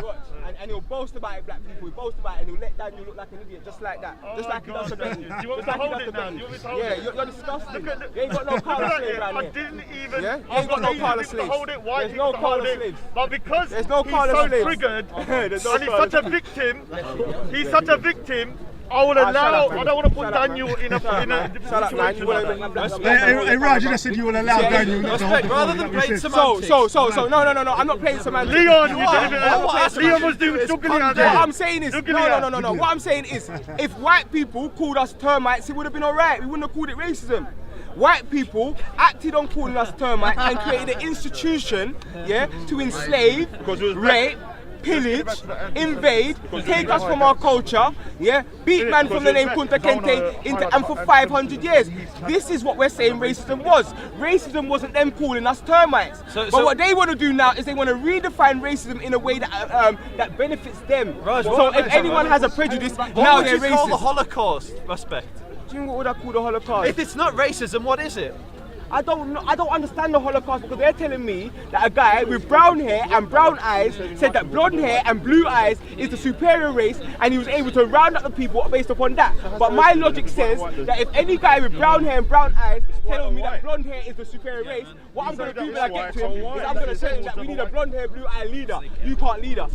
[SPEAKER 3] Watch. And he'll boast about it, black people. He'll boast about it and he'll let Daniel look like an idiot, just like that. Just like he does to Benny.
[SPEAKER 6] Do you want me to hold it now? Do you want me to hold
[SPEAKER 3] Yeah,
[SPEAKER 6] it?
[SPEAKER 3] you're disgusting.
[SPEAKER 6] Look at
[SPEAKER 3] You ain't got no collar slave
[SPEAKER 6] I
[SPEAKER 3] around here.
[SPEAKER 6] didn't even.
[SPEAKER 3] Yeah? You ain't got no collar slaves.
[SPEAKER 6] Hold it. Why
[SPEAKER 3] There's
[SPEAKER 6] did
[SPEAKER 3] no
[SPEAKER 6] you
[SPEAKER 3] collar
[SPEAKER 6] hold it?
[SPEAKER 3] slaves.
[SPEAKER 6] But because
[SPEAKER 3] There's no
[SPEAKER 6] he's
[SPEAKER 3] collar
[SPEAKER 6] so
[SPEAKER 3] slaves.
[SPEAKER 6] triggered
[SPEAKER 3] There's no
[SPEAKER 6] and he's
[SPEAKER 3] collar
[SPEAKER 6] such a
[SPEAKER 3] slaves.
[SPEAKER 6] victim. He's such a victim. I will allow. I don't want to put Daniel in a
[SPEAKER 3] Shut up, man. You wanna make my black
[SPEAKER 7] Hey, Raj, you just said you will allow Daniel not to hold the
[SPEAKER 5] Rather
[SPEAKER 7] phone.
[SPEAKER 5] than
[SPEAKER 7] Is that
[SPEAKER 5] playing
[SPEAKER 7] what you said?
[SPEAKER 5] semantics.
[SPEAKER 3] No. I'm not playing semantics.
[SPEAKER 6] Leon,
[SPEAKER 5] Leon
[SPEAKER 6] was doing juggling out
[SPEAKER 3] What
[SPEAKER 6] there.
[SPEAKER 3] I'm saying is, no. What I'm saying is, if white people called us termites, it would have been alright. We wouldn't have called it racism. White people acted on calling us termites and created an institution, to enslave, rape, pillage, invade, take us from our culture, beat man from the name Kunta Kinte and for 500 years. This is what we're saying racism was. Racism wasn't them calling us termites. But what they want to do now is they want to redefine racism in a way that that benefits them.
[SPEAKER 5] Raj,
[SPEAKER 3] So if anyone has a prejudice, now
[SPEAKER 5] What would
[SPEAKER 3] they're
[SPEAKER 5] you call the
[SPEAKER 3] racist.
[SPEAKER 5] Holocaust? Respect.
[SPEAKER 3] What would I call the Holocaust?
[SPEAKER 5] If it's not racism, what is it?
[SPEAKER 3] I don't understand the Holocaust because they're telling me that a guy with brown hair and brown eyes said that blonde hair and blue eyes is the superior race, and he was able to round up the people based upon that. But my logic says that if any guy with brown hair and brown eyes telling me that blonde hair is the superior race, what I'm going to do when I get to him is I'm going to tell him that we need a blonde hair, blue eye leader. You can't lead us.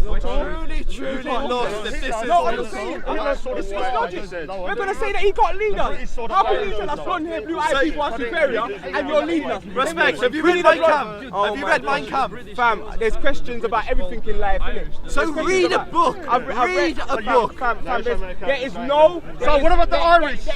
[SPEAKER 5] Truly lost.
[SPEAKER 3] No, I'm just saying. It's logic. We're going to say that he can't lead us. How can you tell us blonde hair, blue eye people are superior and you're leading us?
[SPEAKER 5] Respect. Have you read Mein Kampf? Have you read Mein Kampf?
[SPEAKER 3] Fam, there's questions about everything in life, innit?
[SPEAKER 5] So read a book. Read a book.
[SPEAKER 3] Fam, there is no...
[SPEAKER 6] So what about the Irish?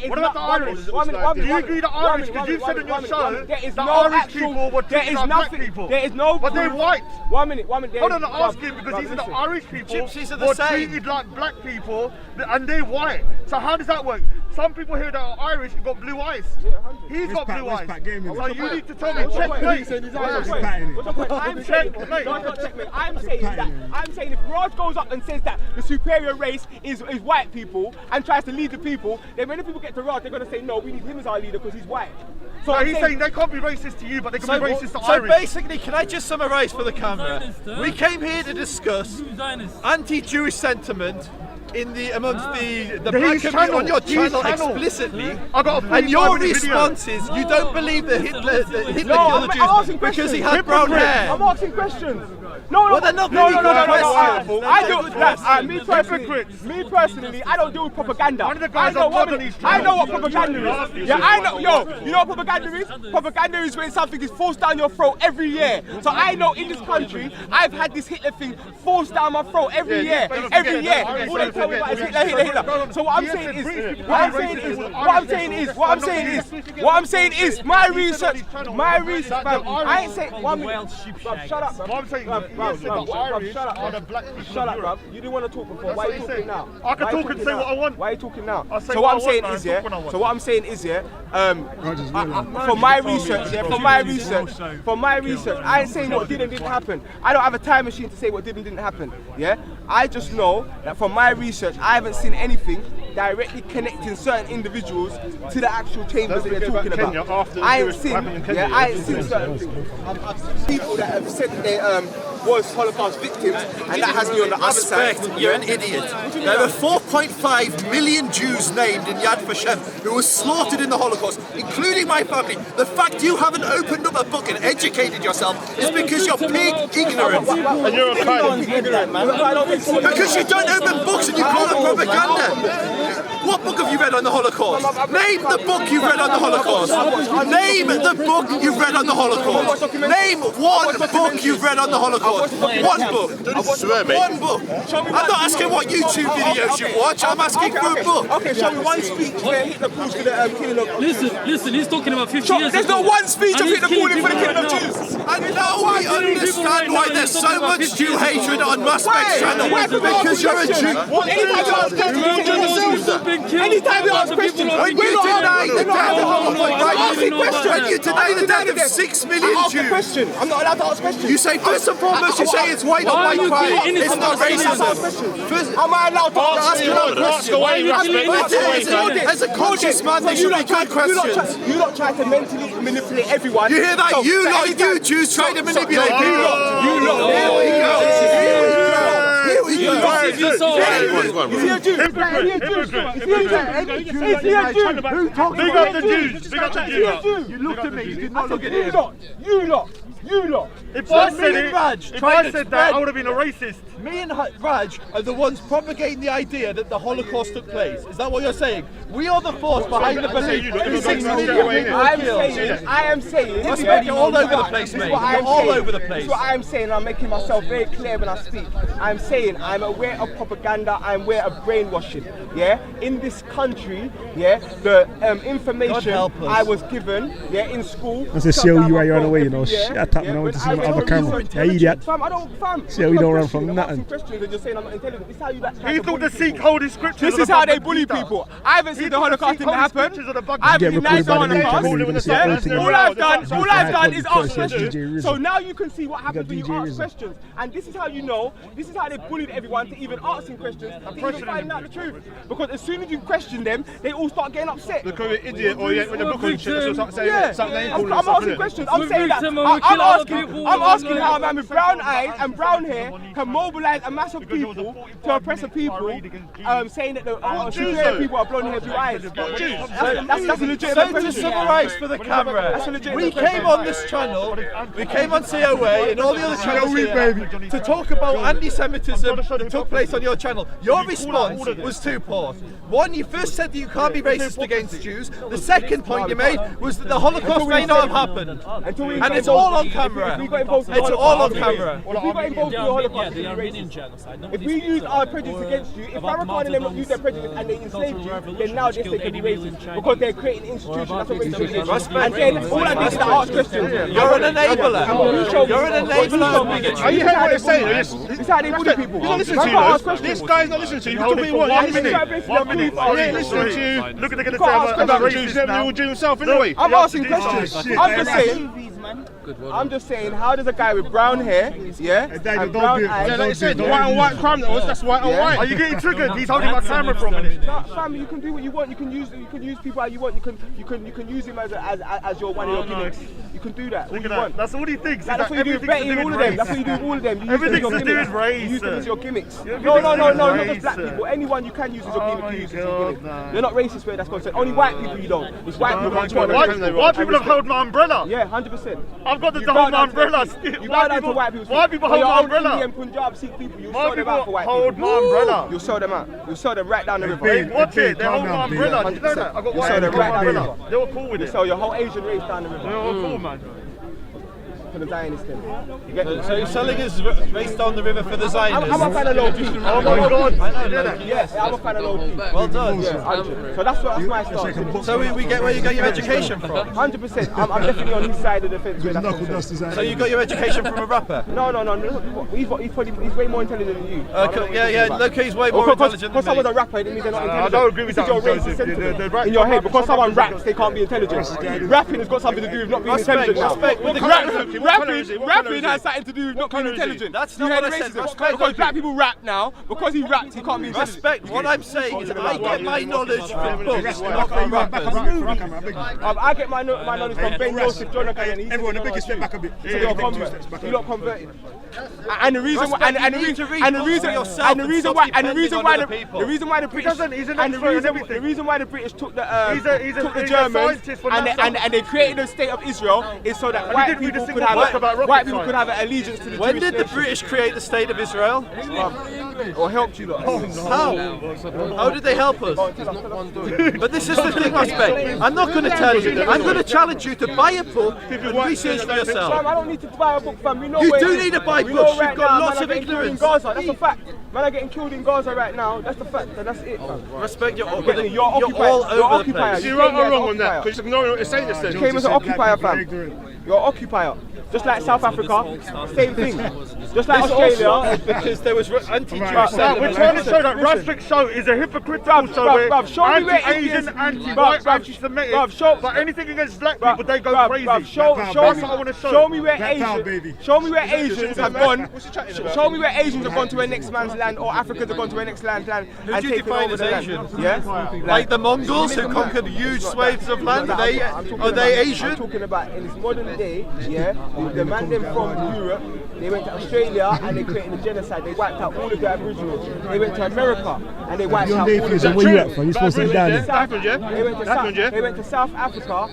[SPEAKER 3] What
[SPEAKER 6] about the Irish? Do you agree the Irish? Because you said in your show that Irish people were treated like black people.
[SPEAKER 3] There is no...
[SPEAKER 6] But they're white.
[SPEAKER 3] 1 minute.
[SPEAKER 6] Hold on, ask him because he said the Irish people were treated like black people and they're white. So how does that work? Some people here that are Irish have got blue eyes. He's got blue eyes. So you need to tell me, checkmate.
[SPEAKER 3] I'm saying if Raj goes up and says that the superior race is white people and tries to lead the people, then when the people get to Raj, they're going to say, no, we need him as our leader because he's white.
[SPEAKER 6] So he's saying they can't be racist to you, but they can be racist to Irish.
[SPEAKER 5] So basically, can I just summarise for the camera? We came here to discuss anti-Jewish sentiment amongst the black community on your channel explicitly, and your response is you don't believe that Hitler killed the Jews because he had brown hair.
[SPEAKER 3] I'm asking questions. No,
[SPEAKER 5] they're not really questions.
[SPEAKER 3] I do. Me personally, I don't do propaganda. I know what propaganda is. Yeah, I know. You know what propaganda is? Propaganda is when something is forced down your throat every year. So I know in this country, I've had this Hitler thing forced down my throat every year. Every year. All they tell me about is Hitler. So what I'm saying is, my research, fam. I ain't saying 1 minute. Shut up, bro. Shut up, bro. You didn't want to talk before. Why are you talking now?
[SPEAKER 6] I can talk and say what I want.
[SPEAKER 3] Why are you talking now? So what I'm saying is, for my research, I ain't saying what didn't happen. I don't have a time machine to say what didn't happen. Yeah, I just know that from my research, I haven't seen anything directly connecting certain individuals to the actual chambers that they're talking about. I ain't seen certain things. I've seen people that have said that they was Holocaust victims, and that has me on the other side.
[SPEAKER 1] You're an idiot. There are 4.5 million Jews named in Yad Vashem who were slaughtered in the Holocaust, including my family. The fact you haven't opened up a book and educated yourself is because you're pig ignorant.
[SPEAKER 6] And you're a kind of ignorant, man.
[SPEAKER 1] Because you don't open books and you call it propaganda. What book have you read on the Holocaust? Name the book you've read on the Holocaust. Name the book you've read on the Holocaust. Name one book you've read on the Holocaust. One book. One book. I'm not asking what YouTube videos you watch. I'm asking for a book.
[SPEAKER 3] Okay, show me one speech where Hitler calls for the killing of...
[SPEAKER 8] Listen, he's talking about 50 years ago.
[SPEAKER 3] There's not one speech of Hitler calling for the killing of Jews.
[SPEAKER 1] And now we understand why there's so much Jew hatred on Raspect's channel. Because you're a Jew.
[SPEAKER 3] Anytime you ask questions,
[SPEAKER 1] when you deny the death of 6 million Jews.
[SPEAKER 3] I'm not allowed to ask questions.
[SPEAKER 1] You say first and foremost, you say it's white on white crime. It's not racism.
[SPEAKER 3] Am I allowed to ask questions?
[SPEAKER 1] As a conscious man, they should be good questions.
[SPEAKER 3] You don't try to mentally manipulate everyone.
[SPEAKER 1] You hear that? You Jews try to manipulate people.
[SPEAKER 3] You lot.
[SPEAKER 1] Here we go. Here we go.
[SPEAKER 3] Is he a Jew? Is he a Jew? Who talks about the Jews?
[SPEAKER 6] Big up the Jews.
[SPEAKER 5] You looked at me. You did not look at him.
[SPEAKER 3] You lot.
[SPEAKER 6] If I said that, I would have been a racist.
[SPEAKER 5] Me and Raj are the ones propagating the idea that the Holocaust took place. Is that what you're saying? We are the force behind the belief.
[SPEAKER 3] I am saying.
[SPEAKER 5] You're all over the place, mate. You're all over the place.
[SPEAKER 3] This is what I am saying. I'm making myself very clear when I speak. I'm saying I'm aware of propaganda. I'm aware of brainwashing. Yeah, in this country, yeah, the information I was given, yeah, in school.
[SPEAKER 7] That's a show you are on the way, you know. Shut top now to see my other camera. Yeah, idiot.
[SPEAKER 3] Fam, I don't, fam.
[SPEAKER 7] See how we don't run from
[SPEAKER 3] I'm
[SPEAKER 7] nothing.
[SPEAKER 3] asking questions and you're saying I'm not intelligent. This is how you like.
[SPEAKER 6] He thought the Sikh holy scriptures.
[SPEAKER 3] This is how they bully people. I haven't seen the Holocaust thing happen. I haven't denied the Holocaust. All I've done is ask questions. So now you can see what happens when you ask questions. And this is how you know. This is how they bullied everyone to even asking questions and even finding out the truth. Because as soon as you question them, they all start getting upset.
[SPEAKER 6] Look, you're an idiot, or you ain't with the book and shit. So something
[SPEAKER 3] I'm asking questions. I'm saying that. I'm asking how a man with brown eyes and brown hair can mobilise a mass of people to oppress a people, saying that the superior people are blonde hair, blue eyes. That's a legitimate question.
[SPEAKER 5] To summarise for the camera, we came on this channel, we came on COA and all the other channels here to talk about anti-Semitism that took place on your channel. Your response was two parts. One, you first said that you can't be racist against Jews. The second point you made was that the Holocaust may not have happened. And it's all on camera. It's all on camera.
[SPEAKER 3] If we got involved in the Holocaust, if we use our prejudice against you, if Farrakhan and them use their prejudice and they enslaved you, then now they can be racist because they're creating institutions. That's what racism is. And then all I did is ask questions.
[SPEAKER 5] You're an enabler. You're an enabler of bigotry.
[SPEAKER 6] Are you hearing what they're saying?
[SPEAKER 3] This is how they bully people.
[SPEAKER 6] He's not listening to you. This guy's not listening to you. You can talk what you want. 1 minute. He ain't listening to you. Look at the guy about Jews. He will Jew himself anyway.
[SPEAKER 3] I'm asking questions. I'm just saying, how does a guy with brown hair, and brown eyes,
[SPEAKER 6] like you said, the white on white crime, that's white on white. Are you getting triggered? He's holding my camera for a minute.
[SPEAKER 3] Fam, you can do what you want. You can use people how you want. You can use him as your one of your gimmicks. You can do that.
[SPEAKER 6] Look at that. That's all he thinks.
[SPEAKER 3] That's what you do. Betting all of them. That's what you do with all of them.
[SPEAKER 6] Everything's to do with race.
[SPEAKER 3] You use them as your gimmicks. No, not just black people. Anyone you can use as your gimmick, you use as your gimmick. You're not racist where that's concerned. Only white people you don't. It's white people.
[SPEAKER 6] White people have held my umbrella.
[SPEAKER 3] Yeah, 100%.
[SPEAKER 6] I've got to hold my umbrella.
[SPEAKER 3] You bow down to white people.
[SPEAKER 6] White people hold my umbrella.
[SPEAKER 3] Indian, Punjab, Sikh people, you
[SPEAKER 6] White
[SPEAKER 3] sell them out for white people.
[SPEAKER 6] hold my umbrella.
[SPEAKER 3] You'll sell them out. You'll sell them right down the river.
[SPEAKER 6] Watch it. They hold my umbrella. Did you know that? I got white people right down the river. They were cool with it.
[SPEAKER 3] You sell your whole Asian race down the river.
[SPEAKER 6] They were cool, man.
[SPEAKER 3] For the Zionists then.
[SPEAKER 5] So you're selling his race down the river for the Zionists?
[SPEAKER 3] I'm a fan of low key.
[SPEAKER 6] Oh my God.
[SPEAKER 3] Yes, I'm a fan of low key.
[SPEAKER 5] Well done.
[SPEAKER 3] Yeah, so that's my start.
[SPEAKER 5] So we get where you get your education from?
[SPEAKER 3] 100%. I'm definitely on his side of the fence.
[SPEAKER 5] So you got your education from a rapper?
[SPEAKER 3] No. He's way more intelligent than you.
[SPEAKER 5] Yeah. Look, he's way more intelligent than me.
[SPEAKER 3] Because someone's a rapper, it means they're not intelligent.
[SPEAKER 6] I don't agree with that.
[SPEAKER 3] Your racist sentiment in your head. Because someone raps, they can't be intelligent. Rapping has got something to do with not being intelligent now. Rapping has something to do with not being intelligent.
[SPEAKER 5] That's not what I said.
[SPEAKER 3] Because black people rap now. Because he raps, he can't be intelligent.
[SPEAKER 5] Respect. What I'm saying is I get my knowledge from books, not from rappers.
[SPEAKER 3] I get my knowledge from Ben Joseph, Jonathan, and he's
[SPEAKER 7] everyone, the biggest step back a bit.
[SPEAKER 3] You're converted. And the reason why the British took the Germans and they created the state of Israel is so that white people could have an allegiance to the Jewish nation.
[SPEAKER 5] When did the British create the state of Israel?
[SPEAKER 3] Or helped you lot?
[SPEAKER 5] How did they help us? But this is the thing, Raspect. I'm not going to tell you. I'm going to challenge you to buy a book and research for yourself.
[SPEAKER 3] I don't need to buy a book, fam.
[SPEAKER 5] You do need to buy books. You've got lots of ignorance.
[SPEAKER 3] That's a fact. Man are getting killed in Gaza right now. That's the fact, and that's it.
[SPEAKER 5] Respect, you're all over the place.
[SPEAKER 6] You're right or wrong on that? Because you're ignoring what you're saying.
[SPEAKER 3] You came as an occupier, fam. You're an occupier. Just like South Africa, same thing. Just like Australia,
[SPEAKER 5] because there was anti-Jewish.
[SPEAKER 6] We're trying to show that Raspect show is a hypocritical show.
[SPEAKER 3] Show me where
[SPEAKER 6] anti-Asian, anti-white, anti-Semitic. But anything against black people, they go crazy.
[SPEAKER 3] Show me where Asians have gone. Show me where Asians have gone to a next man's land, or Africans have gone to a next man's land and taken over the land. Yeah,
[SPEAKER 5] like the Mongols who conquered huge swathes of land. Are they Asian?
[SPEAKER 3] I'm talking about in this modern day. Yeah. The man them from Europe, they went to Australia and they created a genocide. They wiped out all of the Aboriginals. They went to America and they wiped out all of the
[SPEAKER 7] Where you at from? You're supposed to be down there.
[SPEAKER 3] They went to South Africa.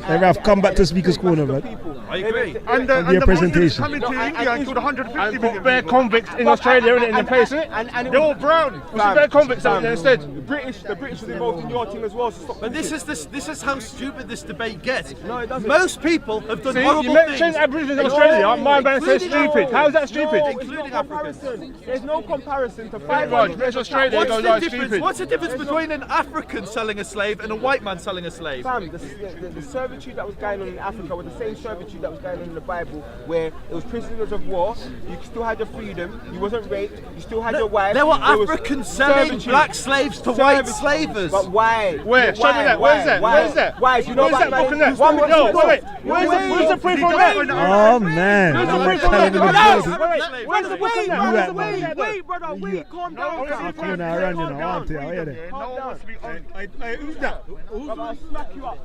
[SPEAKER 7] Hey Ralph, come back to Speaker's Corner, man.
[SPEAKER 5] I agree.
[SPEAKER 6] And the presentation coming to India and killed 150 million. Bare convicts in Australia, in the place, isn't it? They're all brown. What's the bare convicts out there instead?
[SPEAKER 3] The British was involved in your team as well.
[SPEAKER 5] But this is how stupid this debate gets.
[SPEAKER 3] No, it doesn't.
[SPEAKER 5] Most Most people have done
[SPEAKER 6] See,
[SPEAKER 5] horrible
[SPEAKER 6] you
[SPEAKER 5] things.
[SPEAKER 6] mentioned Aborigines in Australia. My man says
[SPEAKER 5] Including
[SPEAKER 6] stupid. How is that stupid?
[SPEAKER 5] Including Africans.
[SPEAKER 3] There's no comparison to
[SPEAKER 6] Right,
[SPEAKER 3] 500
[SPEAKER 6] there's Australia.
[SPEAKER 5] What's
[SPEAKER 6] Goes
[SPEAKER 5] the
[SPEAKER 6] like
[SPEAKER 5] difference?
[SPEAKER 6] stupid.
[SPEAKER 5] What's the difference between an African selling a slave and a white man selling a slave?
[SPEAKER 3] Fam, the servitude that was going on in Africa was the same servitude that was going on in the Bible, where it was prisoners of war. You still had your freedom. You wasn't raped. You still had your wife.
[SPEAKER 5] There were
[SPEAKER 3] was
[SPEAKER 5] Africans selling
[SPEAKER 3] servitude.
[SPEAKER 5] black slaves to white slavers.
[SPEAKER 3] But why?
[SPEAKER 6] Where? Show me that. Where is that? Where is that?
[SPEAKER 3] Why? Do you know
[SPEAKER 6] Where's
[SPEAKER 3] about
[SPEAKER 6] that book in there?
[SPEAKER 3] One
[SPEAKER 6] No, wait. Where's the proof on that?
[SPEAKER 7] Oh man.
[SPEAKER 6] Where's the
[SPEAKER 7] I'm
[SPEAKER 6] proof on
[SPEAKER 7] telling
[SPEAKER 6] that?
[SPEAKER 7] you the truth.
[SPEAKER 3] Where's the
[SPEAKER 6] Wait,
[SPEAKER 3] wait, wait, brother, wait, calm down.
[SPEAKER 7] I'm coming around, you know. I want to tell you.
[SPEAKER 6] No one wants to be on.
[SPEAKER 7] Who's that?
[SPEAKER 3] Brother, I'll smack you up.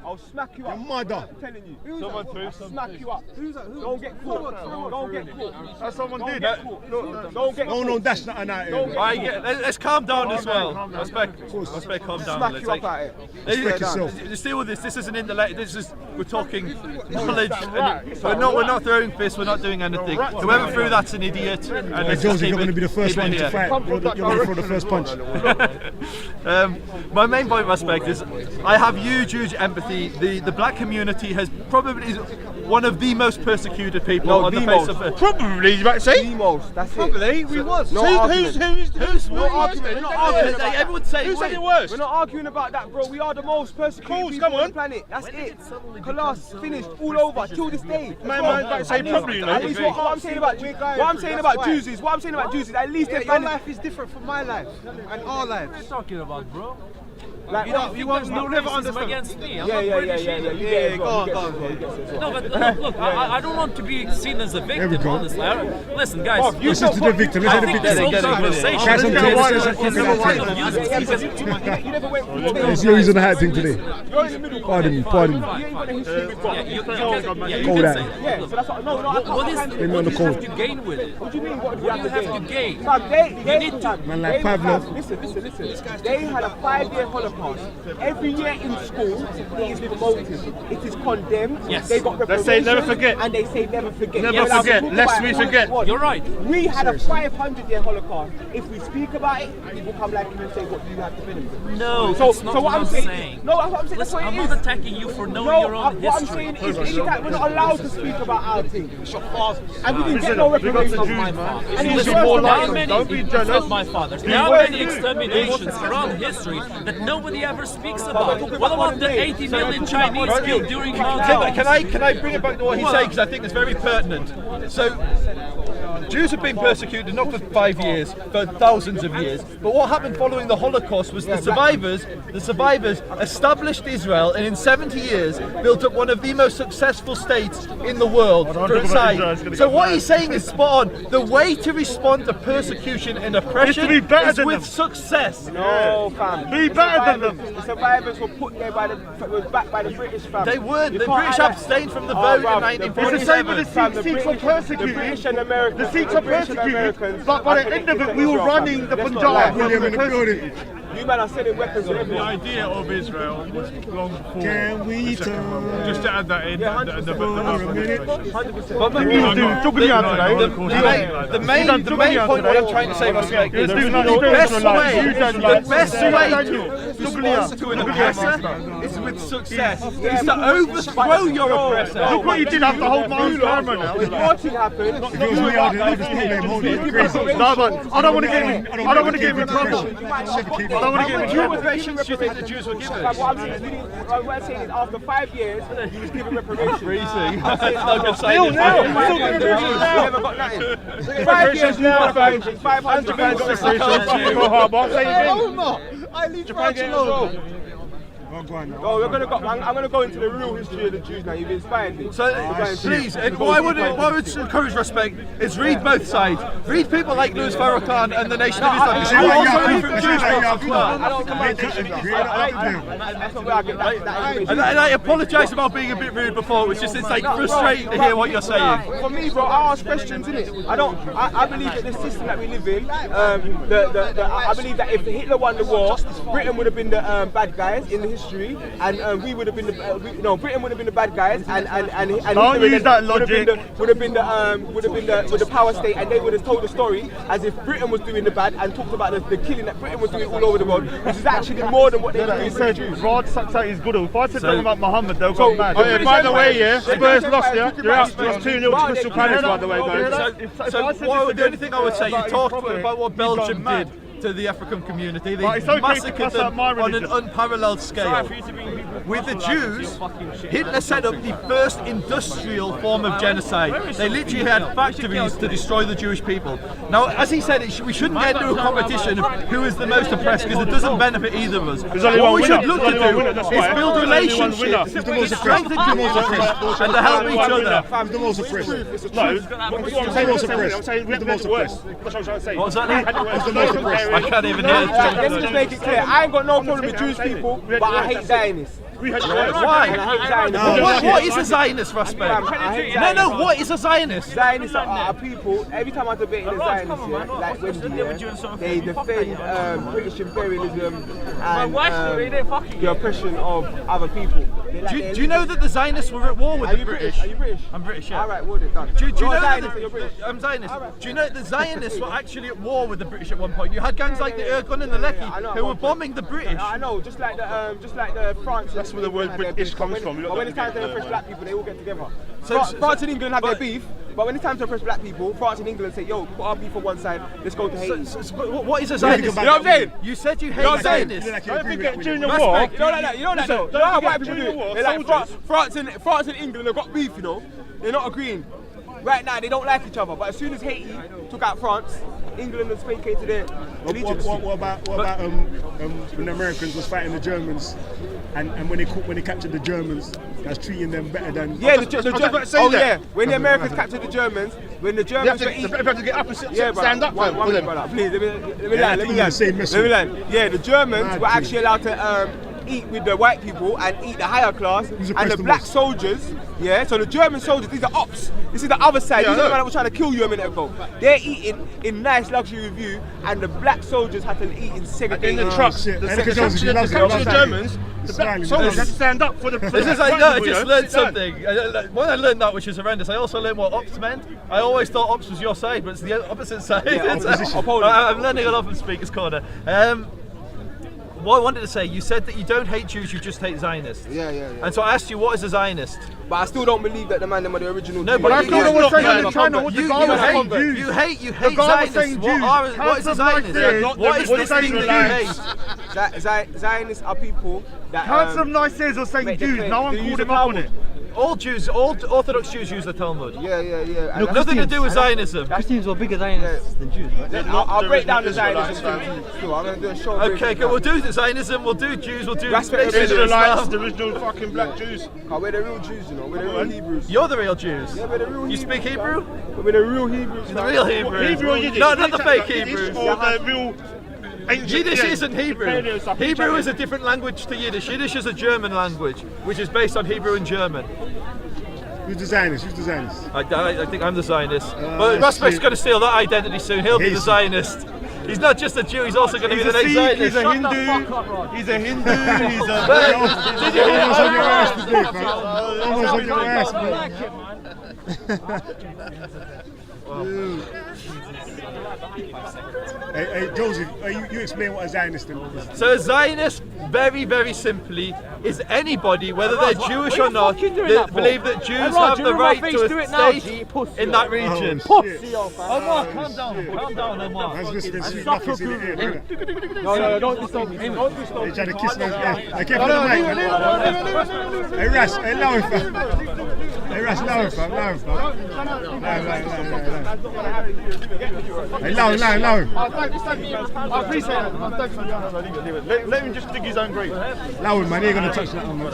[SPEAKER 3] I'll smack you up.
[SPEAKER 7] Your mother.
[SPEAKER 3] I'm telling you.
[SPEAKER 6] Someone threw
[SPEAKER 3] I'll smack you up. Don't get caught. Don't get caught.
[SPEAKER 6] That's someone
[SPEAKER 3] Don't
[SPEAKER 6] did.
[SPEAKER 3] get caught. Don't get
[SPEAKER 7] No,
[SPEAKER 3] caught.
[SPEAKER 7] that's not an item.
[SPEAKER 5] Let's calm down as well. Respect, calm down.
[SPEAKER 3] Smack you up at it.
[SPEAKER 7] Respect yourself.
[SPEAKER 5] Just deal with this. This isn't intellect. This is we're talking knowledge. We're not throwing fists. We're not doing anything. Whoever threw that's an idiot. And let's just
[SPEAKER 7] Joseph,
[SPEAKER 5] keep
[SPEAKER 7] you're going to be the first
[SPEAKER 5] keep it
[SPEAKER 7] one to
[SPEAKER 5] here.
[SPEAKER 7] fight. You're going to throw the first punch.
[SPEAKER 5] My main point, Raspect, is I have huge empathy. The black community has probably one of the most persecuted people on the face of earth.
[SPEAKER 6] Probably, you about to say?
[SPEAKER 3] The most. That's it.
[SPEAKER 5] Probably, we was.
[SPEAKER 3] No argument.
[SPEAKER 6] Who's
[SPEAKER 3] No argument. We're not arguing about that.
[SPEAKER 5] Everyone's saying
[SPEAKER 6] Who said
[SPEAKER 5] wait.
[SPEAKER 6] it worse?
[SPEAKER 3] We're not arguing about that, bro. We are the most persecuted
[SPEAKER 6] Cool,
[SPEAKER 3] people
[SPEAKER 6] come
[SPEAKER 3] on
[SPEAKER 6] on.
[SPEAKER 3] the planet. That's it. Class finished all over till this day.
[SPEAKER 6] Man, about to say probably, you know.
[SPEAKER 3] At least what I'm saying about Jews is at least they've
[SPEAKER 2] Your
[SPEAKER 3] managed.
[SPEAKER 2] life is different from my life and our lives.
[SPEAKER 8] What are you talking about, bro?
[SPEAKER 3] Like,
[SPEAKER 2] You won't never
[SPEAKER 8] Racism
[SPEAKER 2] understand.
[SPEAKER 8] against me. I'm
[SPEAKER 3] yeah,
[SPEAKER 8] not
[SPEAKER 3] yeah,
[SPEAKER 8] British either.
[SPEAKER 3] You get it,
[SPEAKER 2] go
[SPEAKER 3] bro.
[SPEAKER 2] on,
[SPEAKER 3] You
[SPEAKER 2] go
[SPEAKER 3] get
[SPEAKER 2] on.
[SPEAKER 3] it, bro. You get it,
[SPEAKER 8] No, but look, I don't want to be seen as a victim,
[SPEAKER 7] go.
[SPEAKER 8] honestly. Listen, guys,
[SPEAKER 7] Listen to the victim.
[SPEAKER 8] I
[SPEAKER 7] Listen to
[SPEAKER 8] think
[SPEAKER 7] the
[SPEAKER 8] this
[SPEAKER 7] victim.
[SPEAKER 8] whole conversation
[SPEAKER 7] Guys, I'm telling you,
[SPEAKER 8] is
[SPEAKER 7] this is
[SPEAKER 8] a way
[SPEAKER 7] fucking
[SPEAKER 8] of using because
[SPEAKER 3] You never went through
[SPEAKER 7] Let's use the hat thing today.
[SPEAKER 3] You're in the middle.
[SPEAKER 7] Pardon me.
[SPEAKER 3] You ain't got a history with God.
[SPEAKER 8] you can
[SPEAKER 7] Cold
[SPEAKER 8] say
[SPEAKER 7] out.
[SPEAKER 3] Yeah, so that's what. No, I
[SPEAKER 8] what is
[SPEAKER 3] can't.
[SPEAKER 7] Let me
[SPEAKER 8] what
[SPEAKER 7] on
[SPEAKER 8] do
[SPEAKER 7] the
[SPEAKER 8] you have
[SPEAKER 7] cold.
[SPEAKER 8] to gain with it?
[SPEAKER 3] What do you mean? What do
[SPEAKER 8] What do you have to gain?
[SPEAKER 3] Fam,
[SPEAKER 8] You need to.
[SPEAKER 7] Man like Pavlov.
[SPEAKER 3] Listen. They had a 5-year Holocaust. Every year in school, it is promoted. It is condemned.
[SPEAKER 8] Yes.
[SPEAKER 3] They got
[SPEAKER 6] They say never
[SPEAKER 3] reparations,
[SPEAKER 6] forget.
[SPEAKER 3] and they say never forget.
[SPEAKER 6] Never
[SPEAKER 3] We're allowed to
[SPEAKER 6] forget,
[SPEAKER 3] talk
[SPEAKER 6] lest
[SPEAKER 3] about
[SPEAKER 6] we
[SPEAKER 3] it all
[SPEAKER 6] forget.
[SPEAKER 3] it was.
[SPEAKER 8] You're right.
[SPEAKER 3] We had a 500-year Holocaust. If we speak about it, people come like you and say, "What do you have to benefit?"
[SPEAKER 8] No,
[SPEAKER 3] So,
[SPEAKER 8] that's not
[SPEAKER 3] so
[SPEAKER 8] what I'm
[SPEAKER 3] saying.
[SPEAKER 8] saying.
[SPEAKER 3] No, that's what I'm saying. That's
[SPEAKER 8] Listen,
[SPEAKER 3] what
[SPEAKER 8] I'm
[SPEAKER 3] it
[SPEAKER 8] not
[SPEAKER 3] is.
[SPEAKER 8] attacking you for knowing
[SPEAKER 3] No,
[SPEAKER 8] your own
[SPEAKER 3] what I'm
[SPEAKER 8] history.
[SPEAKER 3] saying is that we're not allowed to speak about our thing. And we didn't get
[SPEAKER 6] Listen
[SPEAKER 3] no
[SPEAKER 6] up, big up to
[SPEAKER 3] reparations.
[SPEAKER 6] Jews,
[SPEAKER 8] My
[SPEAKER 6] man.
[SPEAKER 8] father.
[SPEAKER 3] And it's
[SPEAKER 8] Listen,
[SPEAKER 3] worse
[SPEAKER 8] there
[SPEAKER 3] than
[SPEAKER 8] are
[SPEAKER 3] that.
[SPEAKER 8] many,
[SPEAKER 6] Don't be jealous.
[SPEAKER 8] not my fathers. There are many exterminations around history that nobody ever speaks about. What about the 80 million Chinese killed during Holocaust?
[SPEAKER 5] Can I bring it back to what he's saying, because I think it's very pertinent. So, Jews have been persecuted not for 5 years, for thousands of years. But what happened following the Holocaust was the survivors established Israel, and in 70 years built up one of the most successful states in the world for its size. So what he's saying is spot on. The way to respond to persecution and oppression
[SPEAKER 6] be better
[SPEAKER 5] is
[SPEAKER 6] than
[SPEAKER 5] with
[SPEAKER 6] them.
[SPEAKER 5] success.
[SPEAKER 3] No, fam.
[SPEAKER 6] Be better than them.
[SPEAKER 3] The survivors were put there was backed by the British, fam.
[SPEAKER 5] They weren't.
[SPEAKER 3] You
[SPEAKER 5] The
[SPEAKER 3] can't
[SPEAKER 5] British
[SPEAKER 3] add that.
[SPEAKER 5] abstained from the
[SPEAKER 3] Oh,
[SPEAKER 5] vote in
[SPEAKER 3] bruv,
[SPEAKER 5] 1947.
[SPEAKER 6] It's the same with the
[SPEAKER 3] Fam,
[SPEAKER 6] Sikhs were persecuted.
[SPEAKER 3] The British and Americans.
[SPEAKER 6] The Sikhs are persecuted, but by the end of it, we were running the Punjab.
[SPEAKER 7] William in the building.
[SPEAKER 3] You man are selling weapons and everything.
[SPEAKER 9] The idea of Israel was long before.
[SPEAKER 7] Can we turn
[SPEAKER 9] Just to add that in,
[SPEAKER 3] Yeah,
[SPEAKER 7] for a minute?
[SPEAKER 3] 100%.
[SPEAKER 6] But man, you took me out today.
[SPEAKER 5] The main point what I'm trying to say, Raspect, is
[SPEAKER 6] There's
[SPEAKER 5] the
[SPEAKER 6] no
[SPEAKER 5] best
[SPEAKER 6] spiritual life.
[SPEAKER 5] way
[SPEAKER 6] You don't
[SPEAKER 5] the
[SPEAKER 6] like-
[SPEAKER 5] best way to
[SPEAKER 6] Look
[SPEAKER 5] respond to an oppressor is with success. Is to overthrow your oppressor.
[SPEAKER 6] Look what you did after hold my own camera now.
[SPEAKER 3] What thing happened?
[SPEAKER 7] Because we are the problem. Hold it. Crazy.
[SPEAKER 6] No, but I don't want to get him. I don't want to get him in trouble. I don't want to get him in trouble.
[SPEAKER 5] Reparations do you think the Jews were given?
[SPEAKER 3] What I'm saying is after 5 years, he was given reparations.
[SPEAKER 5] That's not good
[SPEAKER 6] Still
[SPEAKER 5] sign.
[SPEAKER 6] now.
[SPEAKER 3] We
[SPEAKER 6] Still getting reparations now.
[SPEAKER 3] never got nothing. 5 years now, 500
[SPEAKER 6] Japan got
[SPEAKER 3] pounds.
[SPEAKER 6] reparations. Go hard, but same thing.
[SPEAKER 2] I leave
[SPEAKER 6] Japan
[SPEAKER 2] France
[SPEAKER 6] getting as well.
[SPEAKER 2] alone.
[SPEAKER 3] Oh, I'm gonna go into the real history of the Jews now. You've inspired me.
[SPEAKER 5] So please, and what I would encourage Raspect is read both sides. Read people like Louis Farrakhan and the Nation of Islam.
[SPEAKER 7] I-
[SPEAKER 5] Who also
[SPEAKER 7] I-
[SPEAKER 5] come from Jewish backgrounds as well.
[SPEAKER 3] I don't come out That's not where I get that
[SPEAKER 5] And I apologise about being a bit rude before. It's just like frustrating to hear what you're saying.
[SPEAKER 3] For me, bro, I ask questions, innit? I believe that the system that we live in, I believe that if Hitler won the war, Britain would have been the bad guys in the history. history, and we would have been Britain would have been the bad guys, and
[SPEAKER 6] Don't
[SPEAKER 3] Hitler
[SPEAKER 6] use that
[SPEAKER 3] would have been
[SPEAKER 6] logic.
[SPEAKER 3] would have been the power state, and they would have told the story as if Britain was doing the bad and talked about the killing that Britain was doing all over the world, which is actually more than what they were
[SPEAKER 6] He
[SPEAKER 3] doing.
[SPEAKER 6] said, Rod Saxati is good. If I said something about Muhammad, they'll go mad.
[SPEAKER 7] Oh, yeah, by the way, yeah, Spurs lost, yeah. You're out. Lost 2-0 to Crystal Palace, by the way, guys.
[SPEAKER 1] The only thing I would say, you talked about what Belgium did to the African community. They
[SPEAKER 6] It's okay to
[SPEAKER 1] massacred
[SPEAKER 6] cuss
[SPEAKER 1] them
[SPEAKER 6] out my
[SPEAKER 1] on an
[SPEAKER 6] religion.
[SPEAKER 1] unparalleled scale. With the Jews, Hitler set up the first industrial form of genocide. They literally had factories to destroy the Jewish people. Now, as he said, we shouldn't get into a competition of who is the most oppressed, because it doesn't benefit either of us.
[SPEAKER 7] only
[SPEAKER 1] What
[SPEAKER 7] one
[SPEAKER 1] we should
[SPEAKER 7] winner.
[SPEAKER 1] look
[SPEAKER 7] There's
[SPEAKER 1] to
[SPEAKER 7] only
[SPEAKER 1] do
[SPEAKER 7] one winner, that's
[SPEAKER 1] is
[SPEAKER 7] right.
[SPEAKER 1] build
[SPEAKER 7] There's only one
[SPEAKER 1] relationships
[SPEAKER 7] winner.
[SPEAKER 1] to strengthen communities and to help each other.
[SPEAKER 7] Who's the most oppressed?
[SPEAKER 3] No,
[SPEAKER 7] Who's the most oppressed?
[SPEAKER 6] I'm saying we
[SPEAKER 7] Who's the
[SPEAKER 6] had
[SPEAKER 7] most
[SPEAKER 6] it worse.
[SPEAKER 7] oppressed?
[SPEAKER 6] That's what I'm trying to say.
[SPEAKER 1] What was that, Lee?
[SPEAKER 7] Who's the most oppressed?
[SPEAKER 1] I can't even hear
[SPEAKER 3] let me just
[SPEAKER 1] it.
[SPEAKER 3] make it clear. I ain't got no problem with Jewish people, but I hate Zionists.
[SPEAKER 6] We had it worse.
[SPEAKER 1] Why?
[SPEAKER 3] And I hate Zionists.
[SPEAKER 1] What is a Zionist, Raspect?
[SPEAKER 3] I hate
[SPEAKER 1] No,
[SPEAKER 3] Zionists.
[SPEAKER 1] what is a Zionist?
[SPEAKER 3] Zionists are people, every time I debate the Zionists, yeah, like Wendy, yeah, they defend British imperialism and the oppression of other people.
[SPEAKER 1] Do you know that the Zionists were at war with
[SPEAKER 3] Are
[SPEAKER 1] the
[SPEAKER 3] you
[SPEAKER 1] British?
[SPEAKER 3] British? Are you British?
[SPEAKER 1] I'm British, yeah.
[SPEAKER 3] Alright, well done.
[SPEAKER 1] Do you
[SPEAKER 3] You're
[SPEAKER 1] know
[SPEAKER 3] a
[SPEAKER 1] that
[SPEAKER 3] Zionist, you're British.
[SPEAKER 1] I'm Zionist. Do you know that the Zionists were actually at war with the British at one point? You had gangs like the Irgun and the Lecky who were bombing the British.
[SPEAKER 3] I know, just like the France.
[SPEAKER 6] That's where the word British comes from.
[SPEAKER 3] But when it's time to oppress black people, they all get together. France and England have their beef, but when it's time to oppress black people, France and England say, yo, put our beef on one side, let's go to Haiti.
[SPEAKER 1] What is a Zionist?
[SPEAKER 3] You know what I'm saying?
[SPEAKER 1] You said you hate
[SPEAKER 3] know what I'm saying?
[SPEAKER 1] Zionists.
[SPEAKER 6] Don't forget during the
[SPEAKER 1] Respect.
[SPEAKER 6] war.
[SPEAKER 3] You know like that, you know that though. You know how white people do it? They're like France and England have got beef, you know? They're not agreeing. Right now, they don't like each other, but as soon as Haiti took out France, England has vacated their allegiance.
[SPEAKER 7] What about when the Americans was fighting the Germans, and when they captured the Germans, that's treating them better than
[SPEAKER 3] When the Americans captured the Germans, when the Germans were eating,
[SPEAKER 6] You have to get up and
[SPEAKER 3] stand up
[SPEAKER 6] for them.
[SPEAKER 3] brother, please, let me
[SPEAKER 7] Yeah, I
[SPEAKER 3] land.
[SPEAKER 7] think you're the same message.
[SPEAKER 3] Yeah, the Germans
[SPEAKER 7] Mad
[SPEAKER 3] were
[SPEAKER 7] dude.
[SPEAKER 3] actually allowed to eat with the white people and eat the higher class, and the
[SPEAKER 7] oppressed the
[SPEAKER 3] black
[SPEAKER 7] most?
[SPEAKER 3] soldiers, yeah, so the German soldiers, these are ops, this is the other side, these are the men that were trying to kill you a minute ago. They're eating in nice luxury with you, and the black soldiers had to eat in segregated
[SPEAKER 6] In the trucks,
[SPEAKER 7] shit.
[SPEAKER 6] the
[SPEAKER 7] And because Joseph, he loves it, he loves that.
[SPEAKER 6] Germans, the black
[SPEAKER 7] Smiling.
[SPEAKER 6] soldiers had to stand up for the.
[SPEAKER 1] This is like, no, I just learned something. When I learned that, which is horrendous, I also learned what ops meant. I always thought ops was your side, but it's the opposite side. I'm learning a lot from Speaker's Corner. What I wanted to say, you said that you don't hate Jews, you just hate Zionists.
[SPEAKER 3] Yeah.
[SPEAKER 1] And so I asked you, what is a Zionist?
[SPEAKER 3] But I still don't believe that the man them are the original
[SPEAKER 1] No,
[SPEAKER 3] Jews.
[SPEAKER 1] but
[SPEAKER 6] I
[SPEAKER 1] you-
[SPEAKER 6] still don't want to say
[SPEAKER 1] you-
[SPEAKER 6] that in China. What the guy was saying Jews.
[SPEAKER 1] You hate
[SPEAKER 6] The guy was
[SPEAKER 1] Zionists.
[SPEAKER 6] saying Jews.
[SPEAKER 1] What is a Zionist? What is this thing that you hate?
[SPEAKER 3] Zionists are people that.
[SPEAKER 6] Council of Nicaea was saying
[SPEAKER 3] make the
[SPEAKER 6] Jews.
[SPEAKER 3] claim.
[SPEAKER 6] No one
[SPEAKER 3] They use
[SPEAKER 6] called
[SPEAKER 3] the
[SPEAKER 6] him up on it.
[SPEAKER 1] All Jews, all Orthodox Jews use the Talmud.
[SPEAKER 3] Yeah. And
[SPEAKER 1] Nothing to do with Zionism.
[SPEAKER 10] Christians were bigger Zionists than Jews, right?
[SPEAKER 3] I'll break down the Zionism too. I'm going to do a show.
[SPEAKER 1] Okay, we'll do the Zionism, we'll do Jews, we'll do
[SPEAKER 3] Raspect.
[SPEAKER 6] The
[SPEAKER 1] Islam.
[SPEAKER 6] Israelites, the original fucking black Jews.
[SPEAKER 3] We're the real Jews, you know. We're the real Hebrews.
[SPEAKER 1] You're the real Jews.
[SPEAKER 3] Yeah, we're the real
[SPEAKER 1] You
[SPEAKER 3] Hebrews.
[SPEAKER 1] speak Hebrew?
[SPEAKER 3] We're the real Hebrews.
[SPEAKER 1] The real Hebrew.
[SPEAKER 6] Hebrew or Yiddish?
[SPEAKER 1] No, not the fake
[SPEAKER 6] Yiddish
[SPEAKER 1] Hebrew.
[SPEAKER 6] or the real ancient.
[SPEAKER 1] Yiddish
[SPEAKER 6] yeah,
[SPEAKER 1] isn't Hebrew.
[SPEAKER 6] Paleo stuff.
[SPEAKER 1] Hebrew is a different language to Yiddish. Yiddish is a German language, which is based on Hebrew and German.
[SPEAKER 7] Who's the Zionist? Who's the Zionist?
[SPEAKER 1] I think I'm the Zionist. But Raspect's going to steal that identity soon. He'll be the Zionist. He's not just a Jew, he's also going to be
[SPEAKER 6] He's
[SPEAKER 1] the
[SPEAKER 6] a
[SPEAKER 1] next
[SPEAKER 6] Sikh,
[SPEAKER 1] Zionist.
[SPEAKER 6] he's a Hindu, he's a Hindu, he's a...
[SPEAKER 1] Did you hear
[SPEAKER 7] Almost on your
[SPEAKER 1] that?
[SPEAKER 7] ass today, fam. Almost on your ass, man. Hey, Joseph, you explain what a Zionist is.
[SPEAKER 1] So a Zionist, very, very simply, is anybody, whether they're Jewish or not, that believe that Jews have the right to a state in that region.
[SPEAKER 7] Oh, shit.
[SPEAKER 1] Omar, calm down, Omar.
[SPEAKER 7] Man's whispering sweet nothings in the ear.
[SPEAKER 3] No, don't disturb me. Don't disturb
[SPEAKER 7] They
[SPEAKER 3] me.
[SPEAKER 7] trying to kiss man's ear. I can't the mic, man. Hey, Ras, hey, allow him, fam. Hey, Ras, allow him, fam. Allow him, fam. Hey, allow him.
[SPEAKER 6] I appreciate it, man. Thanks for leave it. Let him just dig his own grave.
[SPEAKER 7] Allow him, man. He ain't gonna touch that one, man.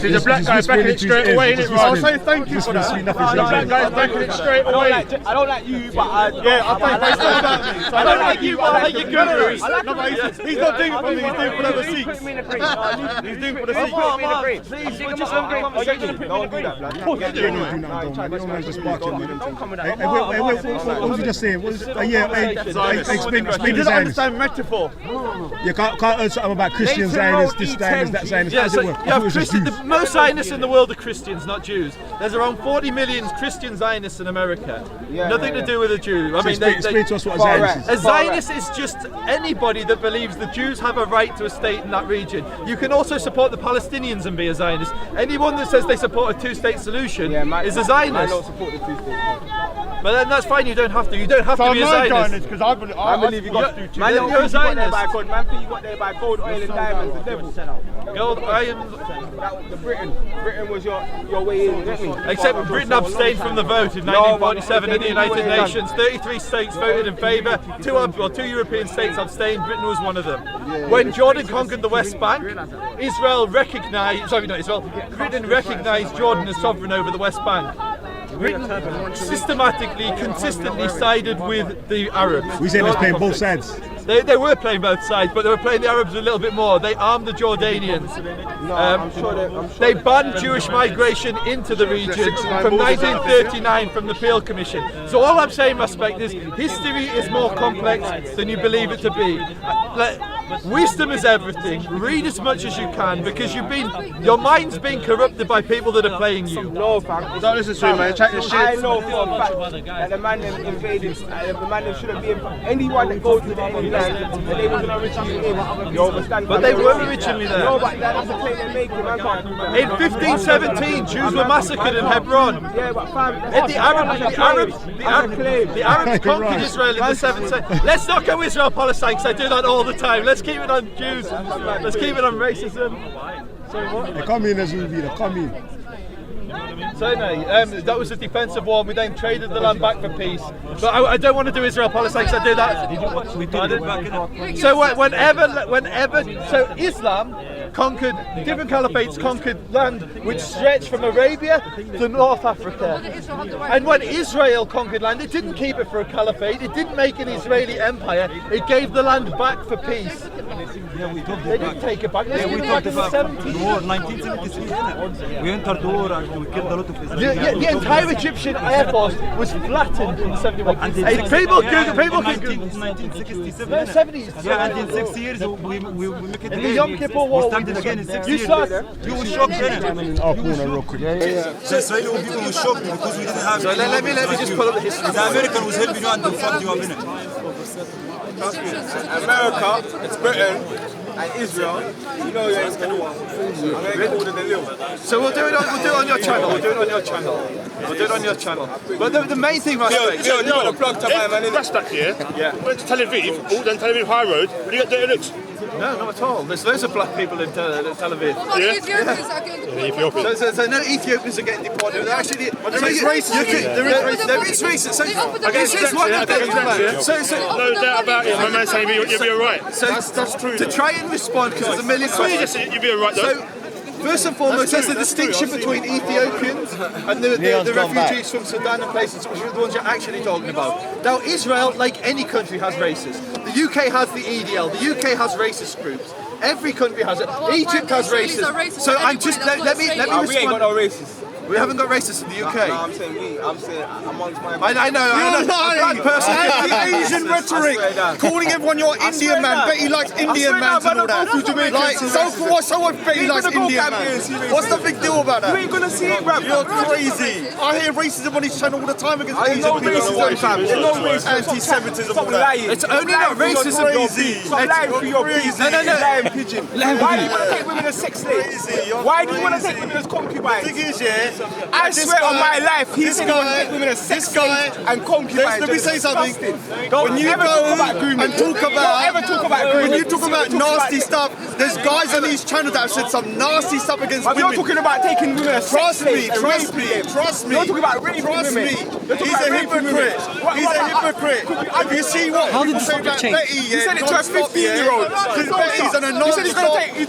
[SPEAKER 6] See the black guy backing it straight away, innit? I'll say thank you for that.
[SPEAKER 7] Sweet
[SPEAKER 6] The
[SPEAKER 7] nothings in
[SPEAKER 6] black
[SPEAKER 7] his
[SPEAKER 6] guy's backing it straight away.
[SPEAKER 3] I don't like you, but I think
[SPEAKER 1] I don't like you, but I like your gurus.
[SPEAKER 6] No, but he's not doing it for me, he's doing it for the Sikhs. He's doing it for the Sikhs.
[SPEAKER 1] Omar, please, we're just having a conversation.
[SPEAKER 3] don't do that, blood.
[SPEAKER 7] They don't do nothing, though, man. They don't just barking, man.
[SPEAKER 3] come with
[SPEAKER 7] Hey,
[SPEAKER 3] that.
[SPEAKER 7] what was you just saying? Explain
[SPEAKER 6] He
[SPEAKER 7] the
[SPEAKER 6] doesn't
[SPEAKER 7] Zionist.
[SPEAKER 6] understand metaphor.
[SPEAKER 7] You can't earn something about Christian Zionists, this Zionist, that Zionist.
[SPEAKER 5] Yeah,
[SPEAKER 7] How does
[SPEAKER 5] so
[SPEAKER 7] it work?
[SPEAKER 5] you
[SPEAKER 7] I thought it
[SPEAKER 5] have
[SPEAKER 7] was just
[SPEAKER 5] Christian,
[SPEAKER 7] Jews.
[SPEAKER 5] the most Zionists in the world are Christians, not Jews. There's around 40 million Christian Zionists in America. Nothing to do with a Jew. I mean,
[SPEAKER 7] Explain to us what a Zionist is.
[SPEAKER 5] a Zionist is just anybody that believes the Jews have a right to a state in that region. You can also support the Palestinians and be a Zionist. Anyone that says they support a two-state solution is a Zionist.
[SPEAKER 3] I don't support the two-state.
[SPEAKER 5] But then that's fine, you don't have to. You don't have to be a Zionist.
[SPEAKER 6] Because I believe you got to do
[SPEAKER 3] Man,
[SPEAKER 5] You're a Zionist.
[SPEAKER 3] Man, think you got there by gold, oil and diamonds, the devil.
[SPEAKER 5] Gold, iron.
[SPEAKER 3] The Britain was your way in, get me?
[SPEAKER 5] Except Britain abstained from the vote in 1947 in the United Nations. 33 states voted in favour. Two European states abstained. Britain was one of them. When Jordan conquered the West Bank, Britain recognised Jordan as sovereign over the West Bank. Britain systematically, consistently sided with the Arabs.
[SPEAKER 7] We say they're playing both sides.
[SPEAKER 5] They were playing both sides, but they were playing the Arabs a little bit more. They armed the Jordanians. They banned Jewish migration into the region from 1939 from the Peel Commission. So all I'm saying, Raspect, is history is more complex than you believe it to be. Wisdom is everything. Read as much as you can because your mind's been corrupted by people that are playing you.
[SPEAKER 3] No, fam.
[SPEAKER 6] Don't listen to him, man. Chat your shit.
[SPEAKER 3] I know for a fact that the man that invaded, the man that shouldn't be anyone that goes to the enemy land, and they wasn't originally in. You understand?
[SPEAKER 5] But they were originally there.
[SPEAKER 3] No, but that's the claim they're making. Man can't prove that.
[SPEAKER 5] In 1517, Jews were massacred in Hebron.
[SPEAKER 3] Yeah, but fam,
[SPEAKER 5] And the Arabs conquered Israel in the 7th century. Let's not go Israel-Palestine because I do that all the time. Let's keep it on Jews. Let's keep it on racism. So what?
[SPEAKER 7] They come in as we be, they come in.
[SPEAKER 5] So anyway, that was a defensive war. We then traded the land back for peace. But I don't want to do Israel-Palestine because I do that.
[SPEAKER 10] We did it back.
[SPEAKER 5] So whenever, so Islam conquered, different caliphates conquered land which stretched from Arabia to North Africa. And when Israel conquered land, it didn't keep it for a caliphate, it didn't make an Israeli empire, it gave the land back for peace.
[SPEAKER 10] Yeah, we took
[SPEAKER 5] They didn't take it back, they gave it back in the 70s.
[SPEAKER 10] War, 1976. We entered the war and we killed a lot of Israelis.
[SPEAKER 5] The entire Egyptian Air Force was flattened in 71. Hey, people can Google.
[SPEAKER 10] 1967.
[SPEAKER 5] No, 70s.
[SPEAKER 10] Yeah, and in 6 years we make it.
[SPEAKER 5] In the Yom Kippur War,
[SPEAKER 10] we started again in 6
[SPEAKER 5] you
[SPEAKER 10] years.
[SPEAKER 5] saw
[SPEAKER 10] You were shocked, didn't you?
[SPEAKER 7] Our corner real quick.
[SPEAKER 10] The Israeli people were shocked because we didn't have.
[SPEAKER 5] So let me just pull up the history.
[SPEAKER 10] The American was helping you and they fucked you up in it.
[SPEAKER 3] America, it's Britain, and Israel. You know you're in the war. America older than little.
[SPEAKER 5] So we'll do it on your channel. We'll do it on your channel. But the main thing, Raspect.
[SPEAKER 3] You got a plug to my man, innit?
[SPEAKER 6] Raspect here. Went to Tel Aviv, all down Tel Aviv High Road. What do you get dirty looks?
[SPEAKER 5] No, not at all. There's loads of black people in Tel Aviv. So no Ethiopians are getting deported. They're actually there is racism. So
[SPEAKER 6] No doubt about it. My man saying you'll be alright.
[SPEAKER 5] So that's true. To try and respond, because there's a million questions.
[SPEAKER 6] You'll be alright though.
[SPEAKER 5] So, first and foremost, there's the distinction between Ethiopians and the refugees from Sudan and places, which are the ones you're actually talking about. Now, Israel, like any country, has racists. The UK has the EDL. The UK has racist groups. Every country has it. Egypt has racists. So I'm just let me respond.
[SPEAKER 3] We ain't got no racists.
[SPEAKER 5] We haven't got racists in the UK.
[SPEAKER 3] No, I'm saying we. I'm saying amongst my.
[SPEAKER 5] I know. A black person.
[SPEAKER 2] Anti-Asian rhetoric, calling everyone you're Indian man. Bet he likes Indian man and all that. Like, so what? Bet he likes Indian man. What's the big deal about that?
[SPEAKER 3] You ain't gonna see it, bruv.
[SPEAKER 2] You're crazy. I hear racism on his channel all the time against Asian people.
[SPEAKER 3] There's no racism.
[SPEAKER 2] Anti-Semitism, all that.
[SPEAKER 3] lying.
[SPEAKER 5] It's only not racism.
[SPEAKER 3] Stop lying for your peas.
[SPEAKER 5] No.
[SPEAKER 3] Lying pigeon. Why do you want to take women as sex slaves? Why do you want to take women as concubines?
[SPEAKER 2] The thing is, yeah.
[SPEAKER 3] I swear on my life, he said he wanted to take women as sex slaves and concubines.
[SPEAKER 2] Let me say something.
[SPEAKER 3] When you
[SPEAKER 2] go and talk about when you talk about nasty stuff, there's guys on these channels that have said some nasty stuff against
[SPEAKER 3] but
[SPEAKER 2] women.
[SPEAKER 3] you're talking about taking women as sex slaves.
[SPEAKER 2] Trust me.
[SPEAKER 3] You're talking about raping women.
[SPEAKER 2] He's a hypocrite. He's a hypocrite. If you see what people say about Betty,
[SPEAKER 3] He said it to a 15-year-old.
[SPEAKER 2] Because Betty's on a non-stop.
[SPEAKER 3] He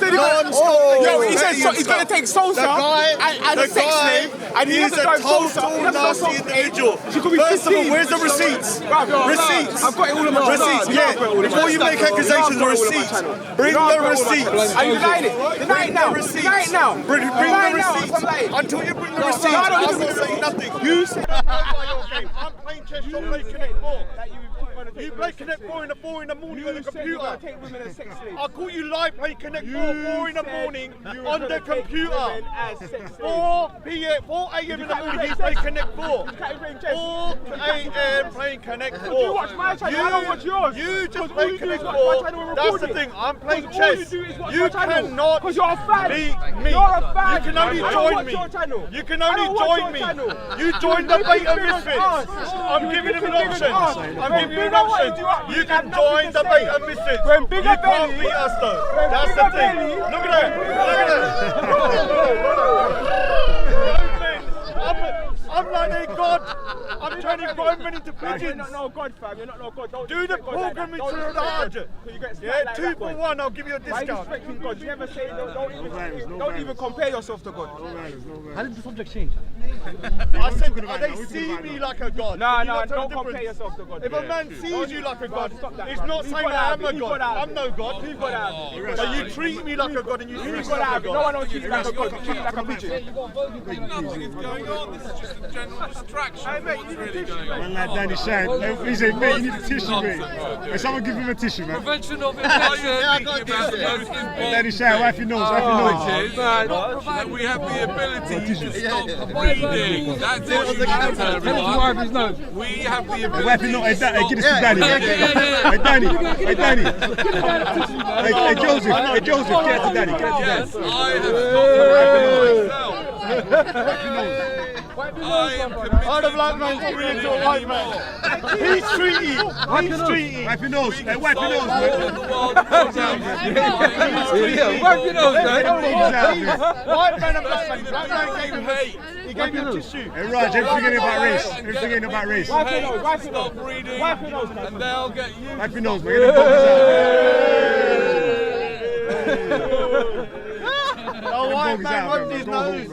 [SPEAKER 3] said he's going to take Sosa as a sex slave. And he has to drive Sosa.
[SPEAKER 2] Nasty individual. First of all, where's the receipts? Receipts.
[SPEAKER 3] I've got it all in my
[SPEAKER 2] receipts. Yeah. Before you make accusations, receipts. Bring the receipts.
[SPEAKER 3] Are you denying it? Deny it now. Deny it now.
[SPEAKER 2] Bring the receipts. Until you bring the receipts, I'm not saying nothing. You said I'm playing chess, you're playing Connect 4. You play Connect 4 in the 4 in the morning on the computer. I'll call you live play Connect 4 in the morning on the computer. 4 a.m. in the morning, you play Connect 4. 4 a.m. playing Connect 4.
[SPEAKER 3] You watch my channel, I don't watch yours.
[SPEAKER 2] You just play Connect 4. That's the thing, I'm playing chess. You cannot beat me. You can only join me. You can only join me. You join the Beta Misfits. I'm giving him an option. I'm giving you an option. You can join the Beta Misfits. You can't beat us though. That's the thing. Look at that. I'm like a god. I'm turning Roman into pigeons.
[SPEAKER 3] You're not no god, fam. You're not no god. Don't
[SPEAKER 2] do the pilgrimage to the Raj. Yeah, 2 for 1. I'll give you a discount.
[SPEAKER 3] Why respecting God? You never say don't even compare yourself to God.
[SPEAKER 10] How did the subject change?
[SPEAKER 2] I said, they see me like a god.
[SPEAKER 3] No, don't compare yourself to God.
[SPEAKER 2] If a man sees you like a god, it's not saying that I'm a god. I'm no god. But you treat me like a god and you treat me like a god.
[SPEAKER 3] No one don't treat you like a god. Treat you like a pigeon.
[SPEAKER 1] Nothing is going on. This is just a general distraction. What's really going on?
[SPEAKER 7] Man like Danny Shine. He said, mate, you need a tissue, mate. Hey, someone give him a tissue, man.
[SPEAKER 1] Prevention of infection.
[SPEAKER 7] Danny Shine, wipe your nose,
[SPEAKER 1] That we have the ability to stop bleeding. That's what you need to tell everyone. We have the ability.
[SPEAKER 7] Wipe your nose. Hey, give this to Danny. Hey, Danny. Hey, Danny. Hey, Joseph, get it to Danny.
[SPEAKER 1] Yes, I have stopped myself. I am committed
[SPEAKER 2] the black man's brilliant to a white man. He's treaty.
[SPEAKER 7] Wipe your nose. Hey, wipe your nose, man.
[SPEAKER 1] Wipe your nose,
[SPEAKER 2] man. White man and black man. Black man gave him hate. He gave him tissue.
[SPEAKER 7] Hey, Raj, everything ain't about race. Everything ain't about race.
[SPEAKER 3] Wipe your nose, wipe your nose.
[SPEAKER 1] Stop reading, and they'll get you.
[SPEAKER 7] Wipe your nose, man. Get the bogies out.
[SPEAKER 2] The white man wants his nose.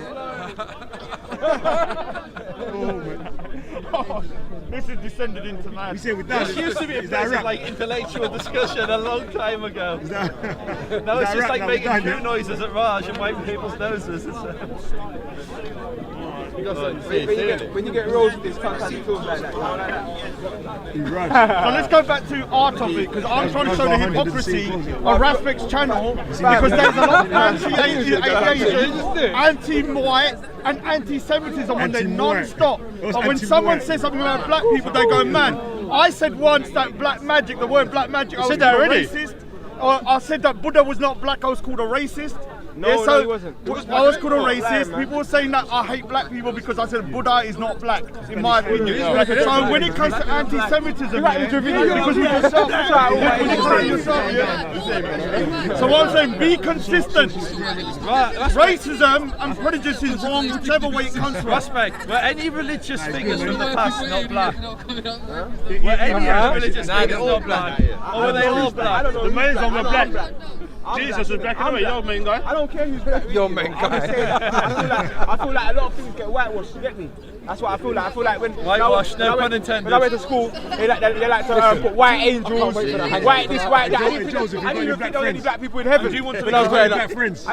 [SPEAKER 2] This is descended into man.
[SPEAKER 7] We say we're done.
[SPEAKER 5] This used to be a place of like intellectual discussion a long time ago. Now it's just like making poo noises at Raj and wiping people's noses.
[SPEAKER 3] When you get rolled with this, it feels like that.
[SPEAKER 2] So let's go back to our topic, because I'm trying to show the hypocrisy of Raspect's channel, because there's a lot of anti-Asian, anti-white and anti-Semitism on there non-stop. But when someone says something about black people, they go, man, I said once that black magic, the word black magic, I was called a racist. I said that Buddha was not black, I was called a racist.
[SPEAKER 3] No, he wasn't.
[SPEAKER 2] I was called a racist. People were saying that I hate black people because I said Buddha is not black, in my opinion. So when it comes to anti-Semitism, because we just so what I'm saying, be consistent. Racism and prejudice is wrong, whichever way it comes from.
[SPEAKER 5] Raspect. Were any religious figures from the past not black? Were any religious figures not black? Or were they all black?
[SPEAKER 6] The main one were black. Jesus was black anyway, you're main guy.
[SPEAKER 3] I don't care who's black. You're main guy. I feel like a lot of things get whitewashed, you get me? That's what I feel like. I feel like when
[SPEAKER 5] whitewash, no pun intended.
[SPEAKER 3] When I went to school, they like to put white angels, white this, white that. I didn't think there were any black people in heaven. When I was growing up, I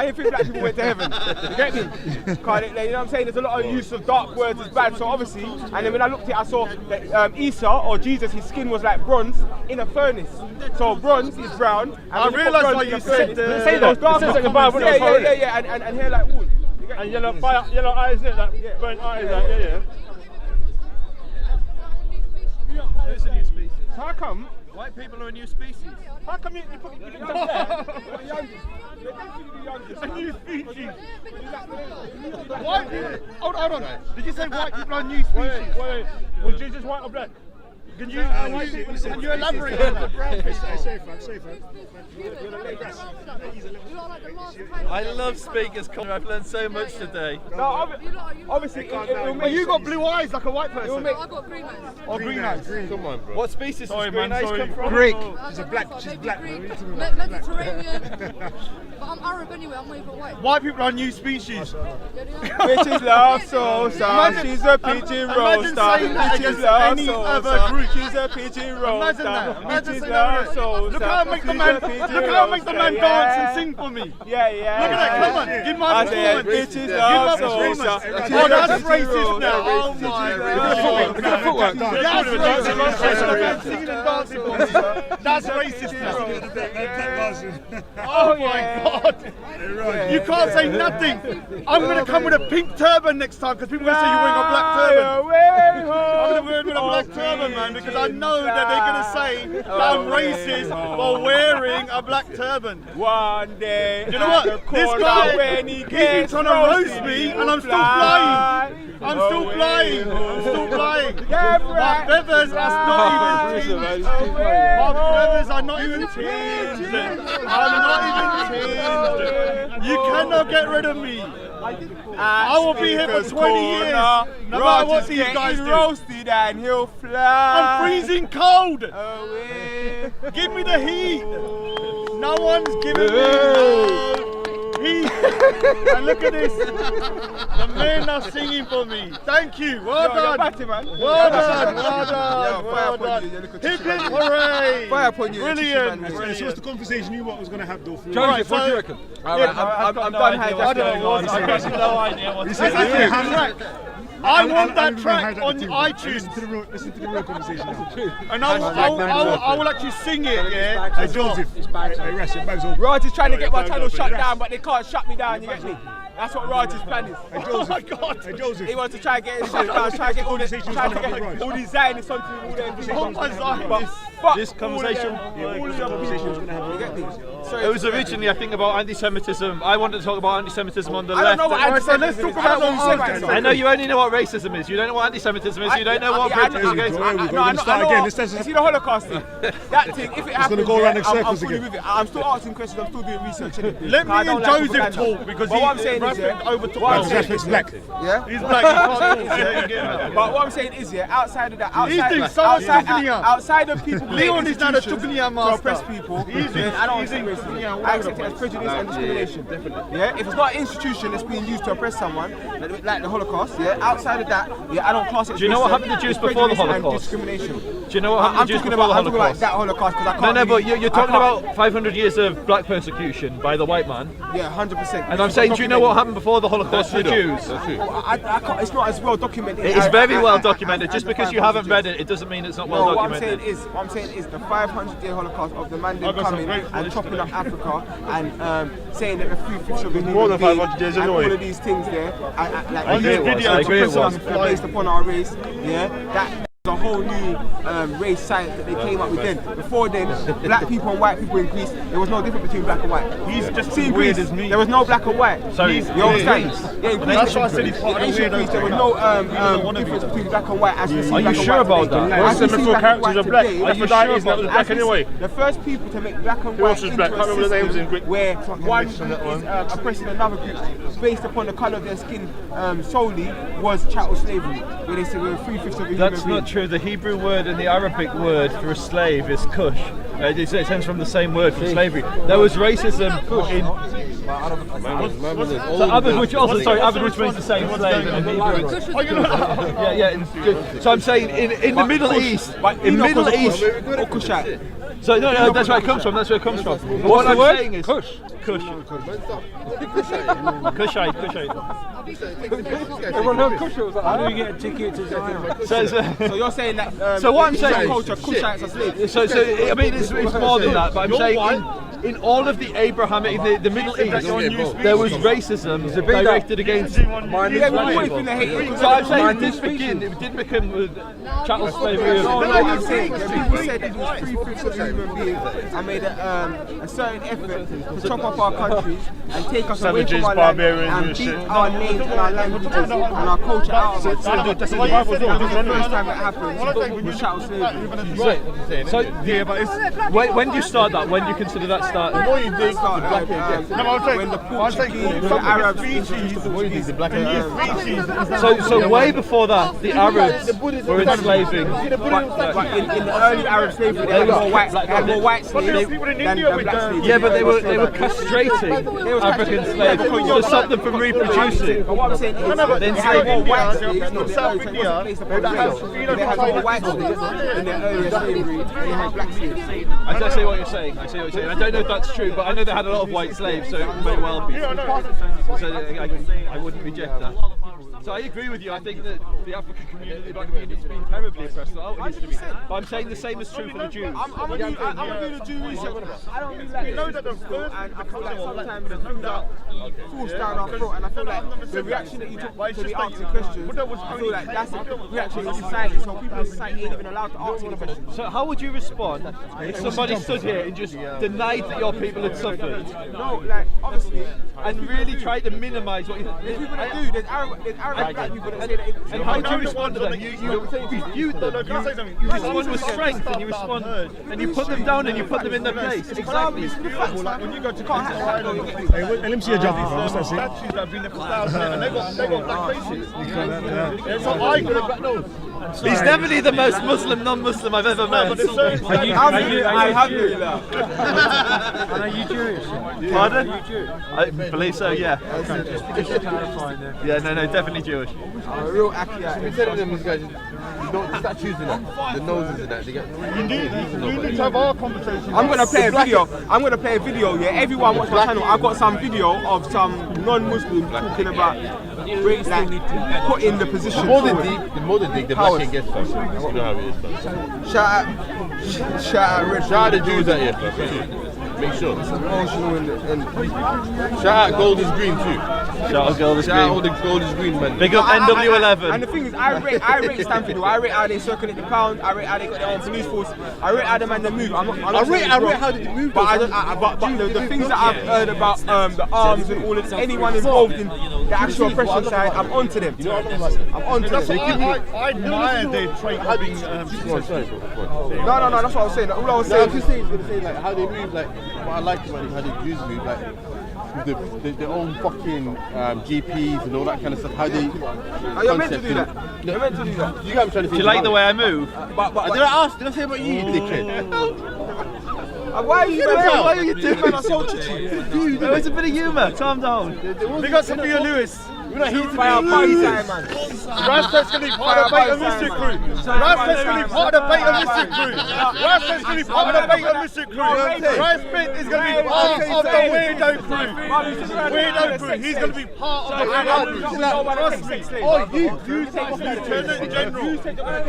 [SPEAKER 3] didn't think black people went to heaven. You get me? You know what I'm saying? There's a lot of use of dark words is bad. So obviously, and then when I looked at it, I saw that Isa or Jesus, his skin was like bronze in a furnace. So bronze is brown.
[SPEAKER 2] I realised why you said
[SPEAKER 3] say those dark in the Bible. Yeah, and hair like wool.
[SPEAKER 6] And yellow eyes, isn't it? Like burnt eyes, yeah.
[SPEAKER 5] Who's a new species?
[SPEAKER 6] So how come?
[SPEAKER 5] White people are a new species.
[SPEAKER 6] How come you put it there? A new species.
[SPEAKER 2] White people, hold on. Did you say white people are a new species?
[SPEAKER 6] Wait. Was Jesus white or black? Can you
[SPEAKER 2] elaborate on that?
[SPEAKER 7] Safe.
[SPEAKER 5] I love speakers. I've learned so much today.
[SPEAKER 3] No, obviously,
[SPEAKER 2] you got blue eyes like a white person.
[SPEAKER 11] I've got green eyes.
[SPEAKER 2] Or green eyes.
[SPEAKER 1] Come on, bro.
[SPEAKER 5] What species does green eyes come from?
[SPEAKER 7] Greek. She's black.
[SPEAKER 11] Mediterranean. But I'm Arab anyway, I'm not even white.
[SPEAKER 2] White people are a new species.
[SPEAKER 3] Bitches love so. She's a pigeon roaster.
[SPEAKER 2] Imagine saying that against any other group.
[SPEAKER 6] fruit.
[SPEAKER 3] She's a pigeon roaster.
[SPEAKER 6] Imagine that. Look how I make the man dance and sing for me.
[SPEAKER 3] Yeah.
[SPEAKER 6] Look at that, come on, give my performance.
[SPEAKER 3] Bitches love sosa.
[SPEAKER 6] Oh, that's racist now. Oh my God. That's racist. Singing and dancing for me. That's racist now. Oh my God. You can't say nothing. I'm going to come with a pink turban next time because people are going to say you're wearing a black turban. I'm going to wear a black turban, man, because I know that they're going to say that I'm racist for wearing a black turban.
[SPEAKER 3] One day,
[SPEAKER 6] you know what? This guy, he's been trying to roast me and I'm still flying. I'm still flying. My feathers are not even tinged. My feathers are not even tinged. I'm not even tinged. You cannot get rid of me. I will be here for 20 years. No matter what these guys do.
[SPEAKER 3] Roasted and he'll fly.
[SPEAKER 6] I'm freezing cold. Give me the heat. No one's giving me heat. And look at this. The men are singing for me. Thank you. Well done. Well done. Hip hip hooray. Brilliant.
[SPEAKER 7] So what's the conversation you was going to have though?
[SPEAKER 8] Joseph, what do you reckon?
[SPEAKER 3] I'm done hijacking.
[SPEAKER 8] I have no idea what's
[SPEAKER 6] going on. I want that track on iTunes.
[SPEAKER 7] Listen to the real conversation now.
[SPEAKER 6] And I will actually sing it, yeah?
[SPEAKER 7] Hey, Joseph. Hey, Rash, your bag's all.
[SPEAKER 3] Raj is trying to get my channel shut down, but they can't shut me down, you get me? That's what Raj's plan is.
[SPEAKER 7] Hey, Joseph.
[SPEAKER 6] Oh my God.
[SPEAKER 7] Hey, Joseph.
[SPEAKER 3] He wants to try and get it shut down, try to get all these Zionists onto all their
[SPEAKER 6] Oh my Zionists.
[SPEAKER 8] This conversation.
[SPEAKER 3] You get me?
[SPEAKER 8] It was originally, I think, about anti-Semitism. I wanted to talk about anti-Semitism on the left.
[SPEAKER 3] I don't know what
[SPEAKER 6] let's talk about what
[SPEAKER 8] I know you only know what racism is. You don't know what anti-Semitism is. You don't know what prejudice is against.
[SPEAKER 7] We're going to start again.
[SPEAKER 3] You see the Holocaust thing? That thing, if it happens,
[SPEAKER 7] going to go around in circles
[SPEAKER 3] I'm fully
[SPEAKER 7] again.
[SPEAKER 3] with it. I'm still asking questions. I'm still doing research.
[SPEAKER 6] Let me and Joseph talk because
[SPEAKER 3] what I'm saying is,
[SPEAKER 7] Raspect's black.
[SPEAKER 3] Yeah?
[SPEAKER 6] He's black, he can't talk.
[SPEAKER 3] But what I'm saying is, outside of that, outside of people
[SPEAKER 6] Leon is not a Tukunia master.
[SPEAKER 3] to oppress people, I don't accept racism. I accept it as prejudice and discrimination. Yeah? If it's not an institution that's being used to oppress someone, like the Holocaust, outside of that, I don't class it as
[SPEAKER 8] Do you know what happened to Jews before the Holocaust?
[SPEAKER 3] Discrimination.
[SPEAKER 8] Do you know what happened to Jews before the
[SPEAKER 3] I'm talking about
[SPEAKER 8] Holocaust?
[SPEAKER 3] that Holocaust because I can't.
[SPEAKER 8] No, but you're talking about 500 years of black persecution by the white man.
[SPEAKER 3] Yeah, 100%.
[SPEAKER 8] And I'm saying, do you know what happened before the Holocaust to the Jews?
[SPEAKER 3] I can't, it's not as well documented.
[SPEAKER 8] It is very well documented. Just because you haven't read it, it doesn't mean it's not well documented.
[SPEAKER 3] What I'm saying is the 500-year Holocaust of the man coming and chopping up Africa and saying that the 3/5 of the human being and all of these things there, like based upon our race, that. A whole new race science that they came up with then. Before then, black people and white people in Greece, there was no difference between black and white. He's just seen Greece. There was no black and white.
[SPEAKER 8] Sorry,
[SPEAKER 3] you understand? Yeah, in Greece,
[SPEAKER 6] that's why I said he's part of the
[SPEAKER 3] ancient Greece, there was no difference between black and white. As we see
[SPEAKER 8] Are you sure about that?
[SPEAKER 3] As we see black and white today,
[SPEAKER 8] Are you sure about that?
[SPEAKER 9] Anyway,
[SPEAKER 3] the first people to make black and white into a system where one is oppressing another group based upon the colour of their skin solely was chattel slavery, where they said we were 3/5 of a human
[SPEAKER 8] That's
[SPEAKER 3] being.
[SPEAKER 8] not true. The Hebrew word and the Arabic word for a slave is kush. It stems from the same word from slavery. There was racism in. So Abed, which means the same slave in Hebrew. So I'm saying in the Middle East,
[SPEAKER 3] or Kushite.
[SPEAKER 8] So no, that's where it comes from. That's where it comes from. What I'm saying is kush. Kushite.
[SPEAKER 10] Everyone knows Kushite. How do we get a ticket to Zion?
[SPEAKER 3] So you're saying that
[SPEAKER 8] so what I'm saying
[SPEAKER 3] culture, Kushites are slaves?
[SPEAKER 8] So I mean it's more than that, but I'm saying in all of the Abrahamic, the Middle East, there was racism directed against minorities. So I'm saying it didn't become chattel slavery.
[SPEAKER 3] No, I'm saying people said it was 3/5 of the human being and made a certain effort to chop up our countries and take us away from our land and beat our names and our languages and our culture out of us. That's the first time it happened with chattel slavery.
[SPEAKER 8] So when do you start that? When do you consider that started?
[SPEAKER 6] No, I'm saying
[SPEAKER 3] the Arab
[SPEAKER 6] species.
[SPEAKER 8] So way before that, the Arabs were enslaving.
[SPEAKER 3] But in the early Arab slavery, they had more white slaves than black slaves.
[SPEAKER 8] Yeah, but they were castrating African slaves to stop them from reproducing.
[SPEAKER 3] But what I'm saying is, they had more white slaves. No, South India, they had more white slaves in their earlier slavery than they had black slaves.
[SPEAKER 8] I see what you're saying. I don't know if that's true, but I know they had a lot of white slaves, so it may well be. So I wouldn't reject that. So I agree with you. I think that the African community, black community, has been terribly oppressed. But I'm saying the same is true for the Jews.
[SPEAKER 3] I'm gonna do the Jew research. I don't mean like know that the first, and I feel like sometimes the things that forced down our throat, and I feel like the reaction that you took to me answering questions, I feel like that's a reaction in society. So people in society ain't even allowed to answer the questions.
[SPEAKER 8] So how would you respond if somebody stood here and just denied that your people had suffered?
[SPEAKER 3] No, like obviously,
[SPEAKER 8] and really tried to minimise what you.
[SPEAKER 3] There's people that do. There's Arab black people that say that.
[SPEAKER 8] And how do you respond to them? You refute them. You respond with strength, and you respond, and you put them down, and you put them in their place. Exactly.
[SPEAKER 6] When you go to Canada,
[SPEAKER 7] let me see a jump.
[SPEAKER 6] statues that have been there for thousands, and they got black faces. So I could have black nose.
[SPEAKER 8] He's definitely the most Muslim non-Muslim I've ever met.
[SPEAKER 10] Are you Jewish?
[SPEAKER 8] Pardon?
[SPEAKER 10] Are you Jewish?
[SPEAKER 8] I believe so, yeah. Yeah, no, definitely Jewish.
[SPEAKER 3] Real accurate.
[SPEAKER 1] Instead of them, these guys, the statues in that, the noses in that, they get.
[SPEAKER 6] You need to have our conversation.
[SPEAKER 3] I'm gonna play a video. Yeah, everyone watch my channel. I've got some video of some non-Muslims talking about put in the position.
[SPEAKER 1] The more they dig, the black it gets. You know how it is. Shout out the Jews out here, make sure. Shout out Gold is Green too.
[SPEAKER 8] Shout out Gold is Green.
[SPEAKER 1] Shout out all the Gold is Green man.
[SPEAKER 8] Big up NW11.
[SPEAKER 3] And the thing is, I rate Stanford. I rate how they circulate the pound. I rate how they got their own police force. I rate how the man they move. I rate how they move. But the things that I've heard about the arms and all of this, anyone involved in the actual oppression side, I'm onto them. You know what I'm onto them.
[SPEAKER 6] I admire their trait of being.
[SPEAKER 3] No, that's what I was saying. All I was saying.
[SPEAKER 1] I'm just saying, like how they move, like what I like about how the Jews move, like with their own fucking GPs and all that kind of stuff. How they?
[SPEAKER 3] You're meant to do that. You're meant to do that.
[SPEAKER 1] You got me trying to.
[SPEAKER 8] Do you like the way I move?
[SPEAKER 1] But did I say about you, dickhead?
[SPEAKER 3] Why are you doing that?
[SPEAKER 8] Why are you doing that? It's a bit of humour. Calm down.
[SPEAKER 6] We got Sophia Lewis. We're not here to
[SPEAKER 3] fire party time, man.
[SPEAKER 6] Raspect's going to be part of the Beta Mystic crew. Raspect's going to be part of the Beta Mystic crew. Raspect's going to be part of the Beta Mystic crew. Raspect is going to be part of the Weirdo crew. Weirdo crew. He's going to be part of the Weirdo crew. Trust me. Oh, you Lieutenant General.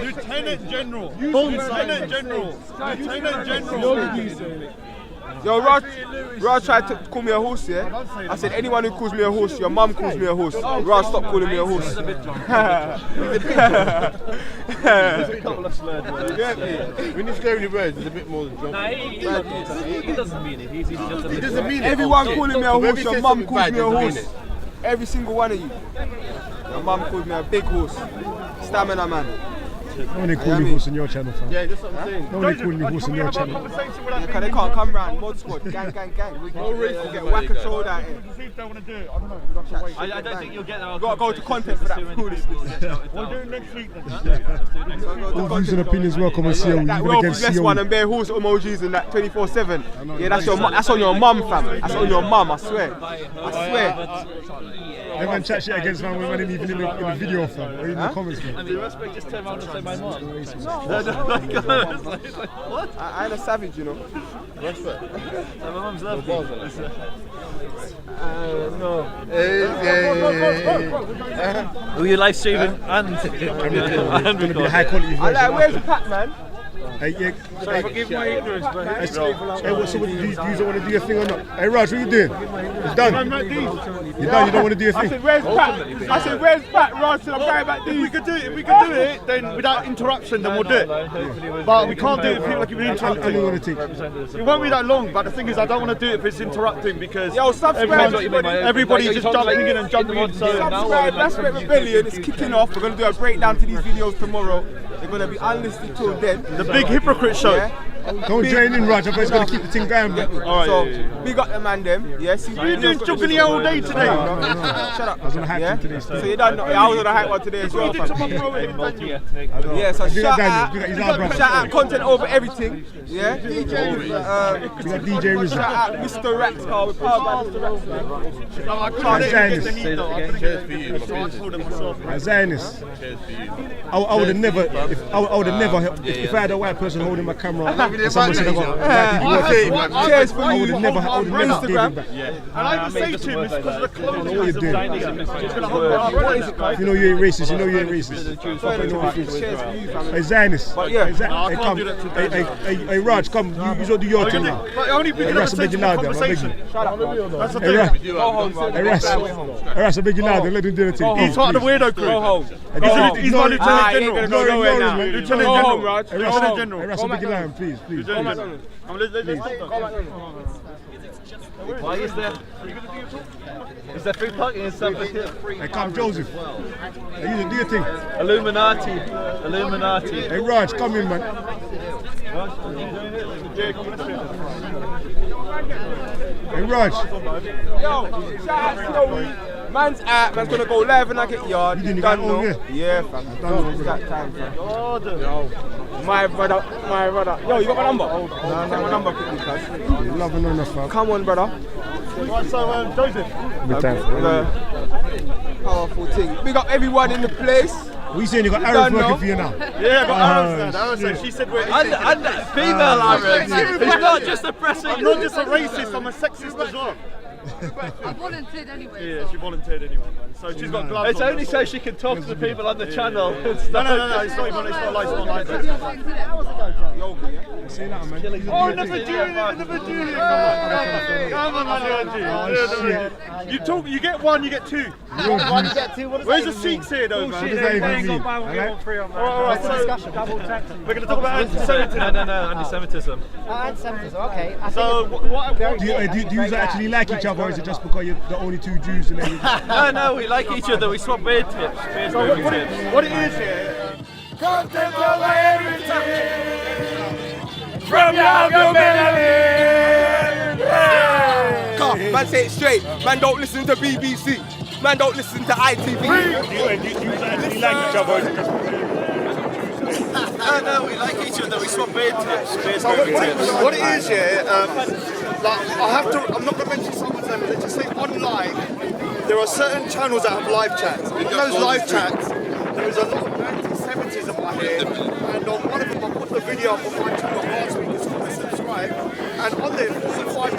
[SPEAKER 6] Lieutenant General. Lieutenant General. Lieutenant General.
[SPEAKER 3] Yo, Raj tried to call me a horse, yeah? I said, anyone who calls me a horse, your mum calls me a horse. Raj, stop calling me a horse.
[SPEAKER 8] There's a couple of slurred words.
[SPEAKER 1] When you're slurring your words, there's a bit more than joking.
[SPEAKER 8] He doesn't mean it. He
[SPEAKER 1] doesn't mean it.
[SPEAKER 3] Everyone calling me a horse, your mum calls me a horse. Every single one of you. Your mum calls me a big horse. Stamina man.
[SPEAKER 7] No one call you horse on your channel, fam.
[SPEAKER 1] Yeah, that's what I'm saying.
[SPEAKER 7] No one call you horse on your channel.
[SPEAKER 3] Yeah, cause they can't come round, mod squad, gang. We get whack controlled out here.
[SPEAKER 8] I don't think you'll get that.
[SPEAKER 3] You've got to go to content for that foolishness.
[SPEAKER 6] We'll do it next week then.
[SPEAKER 7] All views and opinions welcome and see you.
[SPEAKER 3] That well blessed one and bare horse emojis and that 24/7. Yeah, that's on your mum, fam. That's on your mum, I swear.
[SPEAKER 7] Everyone chat shit against man when man even in the video, fam. Or in the comments, man.
[SPEAKER 8] I mean, Raspect just turned around and said my mum. What?
[SPEAKER 3] I ain't a savage, you know.
[SPEAKER 8] Raspect. My mum's lovely.
[SPEAKER 3] No.
[SPEAKER 8] Will you live streaming and recording?
[SPEAKER 7] High quality version.
[SPEAKER 3] Where's the pack, man?
[SPEAKER 7] Hey, yeah.
[SPEAKER 9] Forgive my ignorance, but
[SPEAKER 7] Hey, so what do you do? You don't want to do your thing or not? Hey, Raj, what you doing? It's done. You're done. You don't want to do your
[SPEAKER 6] I
[SPEAKER 7] thing.
[SPEAKER 6] said, where's Pat? Raj said, I'm going back. If we could do it, then without interruption, then we'll do it. But we can't do it if people like you've been interrupting.
[SPEAKER 7] Only want to take.
[SPEAKER 6] It won't be that long, but the thing is, I don't want to do it if it's interrupting because
[SPEAKER 3] subscribe.
[SPEAKER 6] everybody's just jumping in and jumping in. So
[SPEAKER 3] Subscribe, Raspect Rebellion is kicking off. We're going to do a breakdown to these videos tomorrow. They're going to be unlisted till then.
[SPEAKER 6] the big hypocrite show.
[SPEAKER 3] Yeah.
[SPEAKER 7] Don't join in, Raj. I'm just going to keep the thing going, bro.
[SPEAKER 3] So, we got the man them. Yes.
[SPEAKER 6] What are you doing juggling all day today?
[SPEAKER 3] Shut up.
[SPEAKER 7] I was on the hype team today.
[SPEAKER 3] So you don't know. I was on the hype one today as well. Yeah, so shout out content over everything. Yeah.
[SPEAKER 7] DJ Riza.
[SPEAKER 3] Shout out Mr. Rax car. We're powered by Mr. Rax.
[SPEAKER 7] Zionist. I would have never, if I had a white person holding my camera, and someone said I got white people
[SPEAKER 3] Cheers for you.
[SPEAKER 7] I would have never gave him back.
[SPEAKER 6] And I even say to him, it's because of the clothes.
[SPEAKER 7] What are you doing? If you know you ain't racist, you know you ain't racist. Hey, Zionist. Hey, Raj, come, you do your thing now. Hey, Ras, I beg you louder, I beg you. Hey, Ras, I beg you louder, let him do the thing.
[SPEAKER 6] He's part of the weirdo crew. He's my lieutenant general. Lieutenant general. Lieutenant general.
[SPEAKER 7] Hey, Ras, I beg you louder, please.
[SPEAKER 8] Why is there? Is there free parking in San Francisco?
[SPEAKER 7] Hey, come, Joseph. Hey, you do your thing.
[SPEAKER 8] Illuminati.
[SPEAKER 7] Hey, Raj, come in, man. Hey, Raj.
[SPEAKER 3] Yo, shout out Snowy. Man's out, man's gonna go live and I get yard.
[SPEAKER 7] You didn't get on here?
[SPEAKER 3] Yeah, fam. It's that time, fam. Yo, my brother. Yo, you got my number? No, take my number quickly, cuz.
[SPEAKER 7] Loving enough, fam.
[SPEAKER 3] Come on, brother.
[SPEAKER 6] Right, so Joseph.
[SPEAKER 7] Good time.
[SPEAKER 3] Powerful thing. Big up everyone in the place.
[SPEAKER 7] What you saying? You got arrows working for you now?
[SPEAKER 6] Yeah, I got Aaron said. She said we're
[SPEAKER 8] And female Aaron. It's not just a pressing.
[SPEAKER 6] I'm not just a racist, I'm a sexist as well.
[SPEAKER 11] I volunteered anyway.
[SPEAKER 6] Yeah, she volunteered anyway, man. So she's got gloves
[SPEAKER 8] It's
[SPEAKER 6] on.
[SPEAKER 8] only so she can talk to the people on the channel.
[SPEAKER 6] No, it's not like that.
[SPEAKER 7] Say that, man.
[SPEAKER 6] Oh, never do it. Come on, man, you get one, you get two.
[SPEAKER 5] One, you get two. What does
[SPEAKER 6] Where's
[SPEAKER 5] that
[SPEAKER 6] the
[SPEAKER 5] even mean?
[SPEAKER 6] Seeks here, though, man?
[SPEAKER 7] What does that even mean?
[SPEAKER 6] Alright, so we're going to talk about anti-Semitism.
[SPEAKER 8] No, anti-Semitism.
[SPEAKER 5] Anti-Semitism, okay.
[SPEAKER 6] So, what
[SPEAKER 7] Do you actually like each other, or is it just because you're the only two Jews and then
[SPEAKER 8] No, we like each other. We swap beard tips.
[SPEAKER 6] what it is here?
[SPEAKER 3] Content over everything. From your community. Man, say it straight. Man, don't listen to BBC. Man, don't listen to ITV.
[SPEAKER 7] do you actually like each other, or is it just
[SPEAKER 8] No, we like each other. We swap beard tips.
[SPEAKER 2] What it is here, I'm not going to mention someone's name, but let's just say online, there are certain channels that have live chats. In those live chats, there is a lot of anti-Semitism I hear, and on one of them I put the video up on my channel last week, it's called Subscribe, and on there 45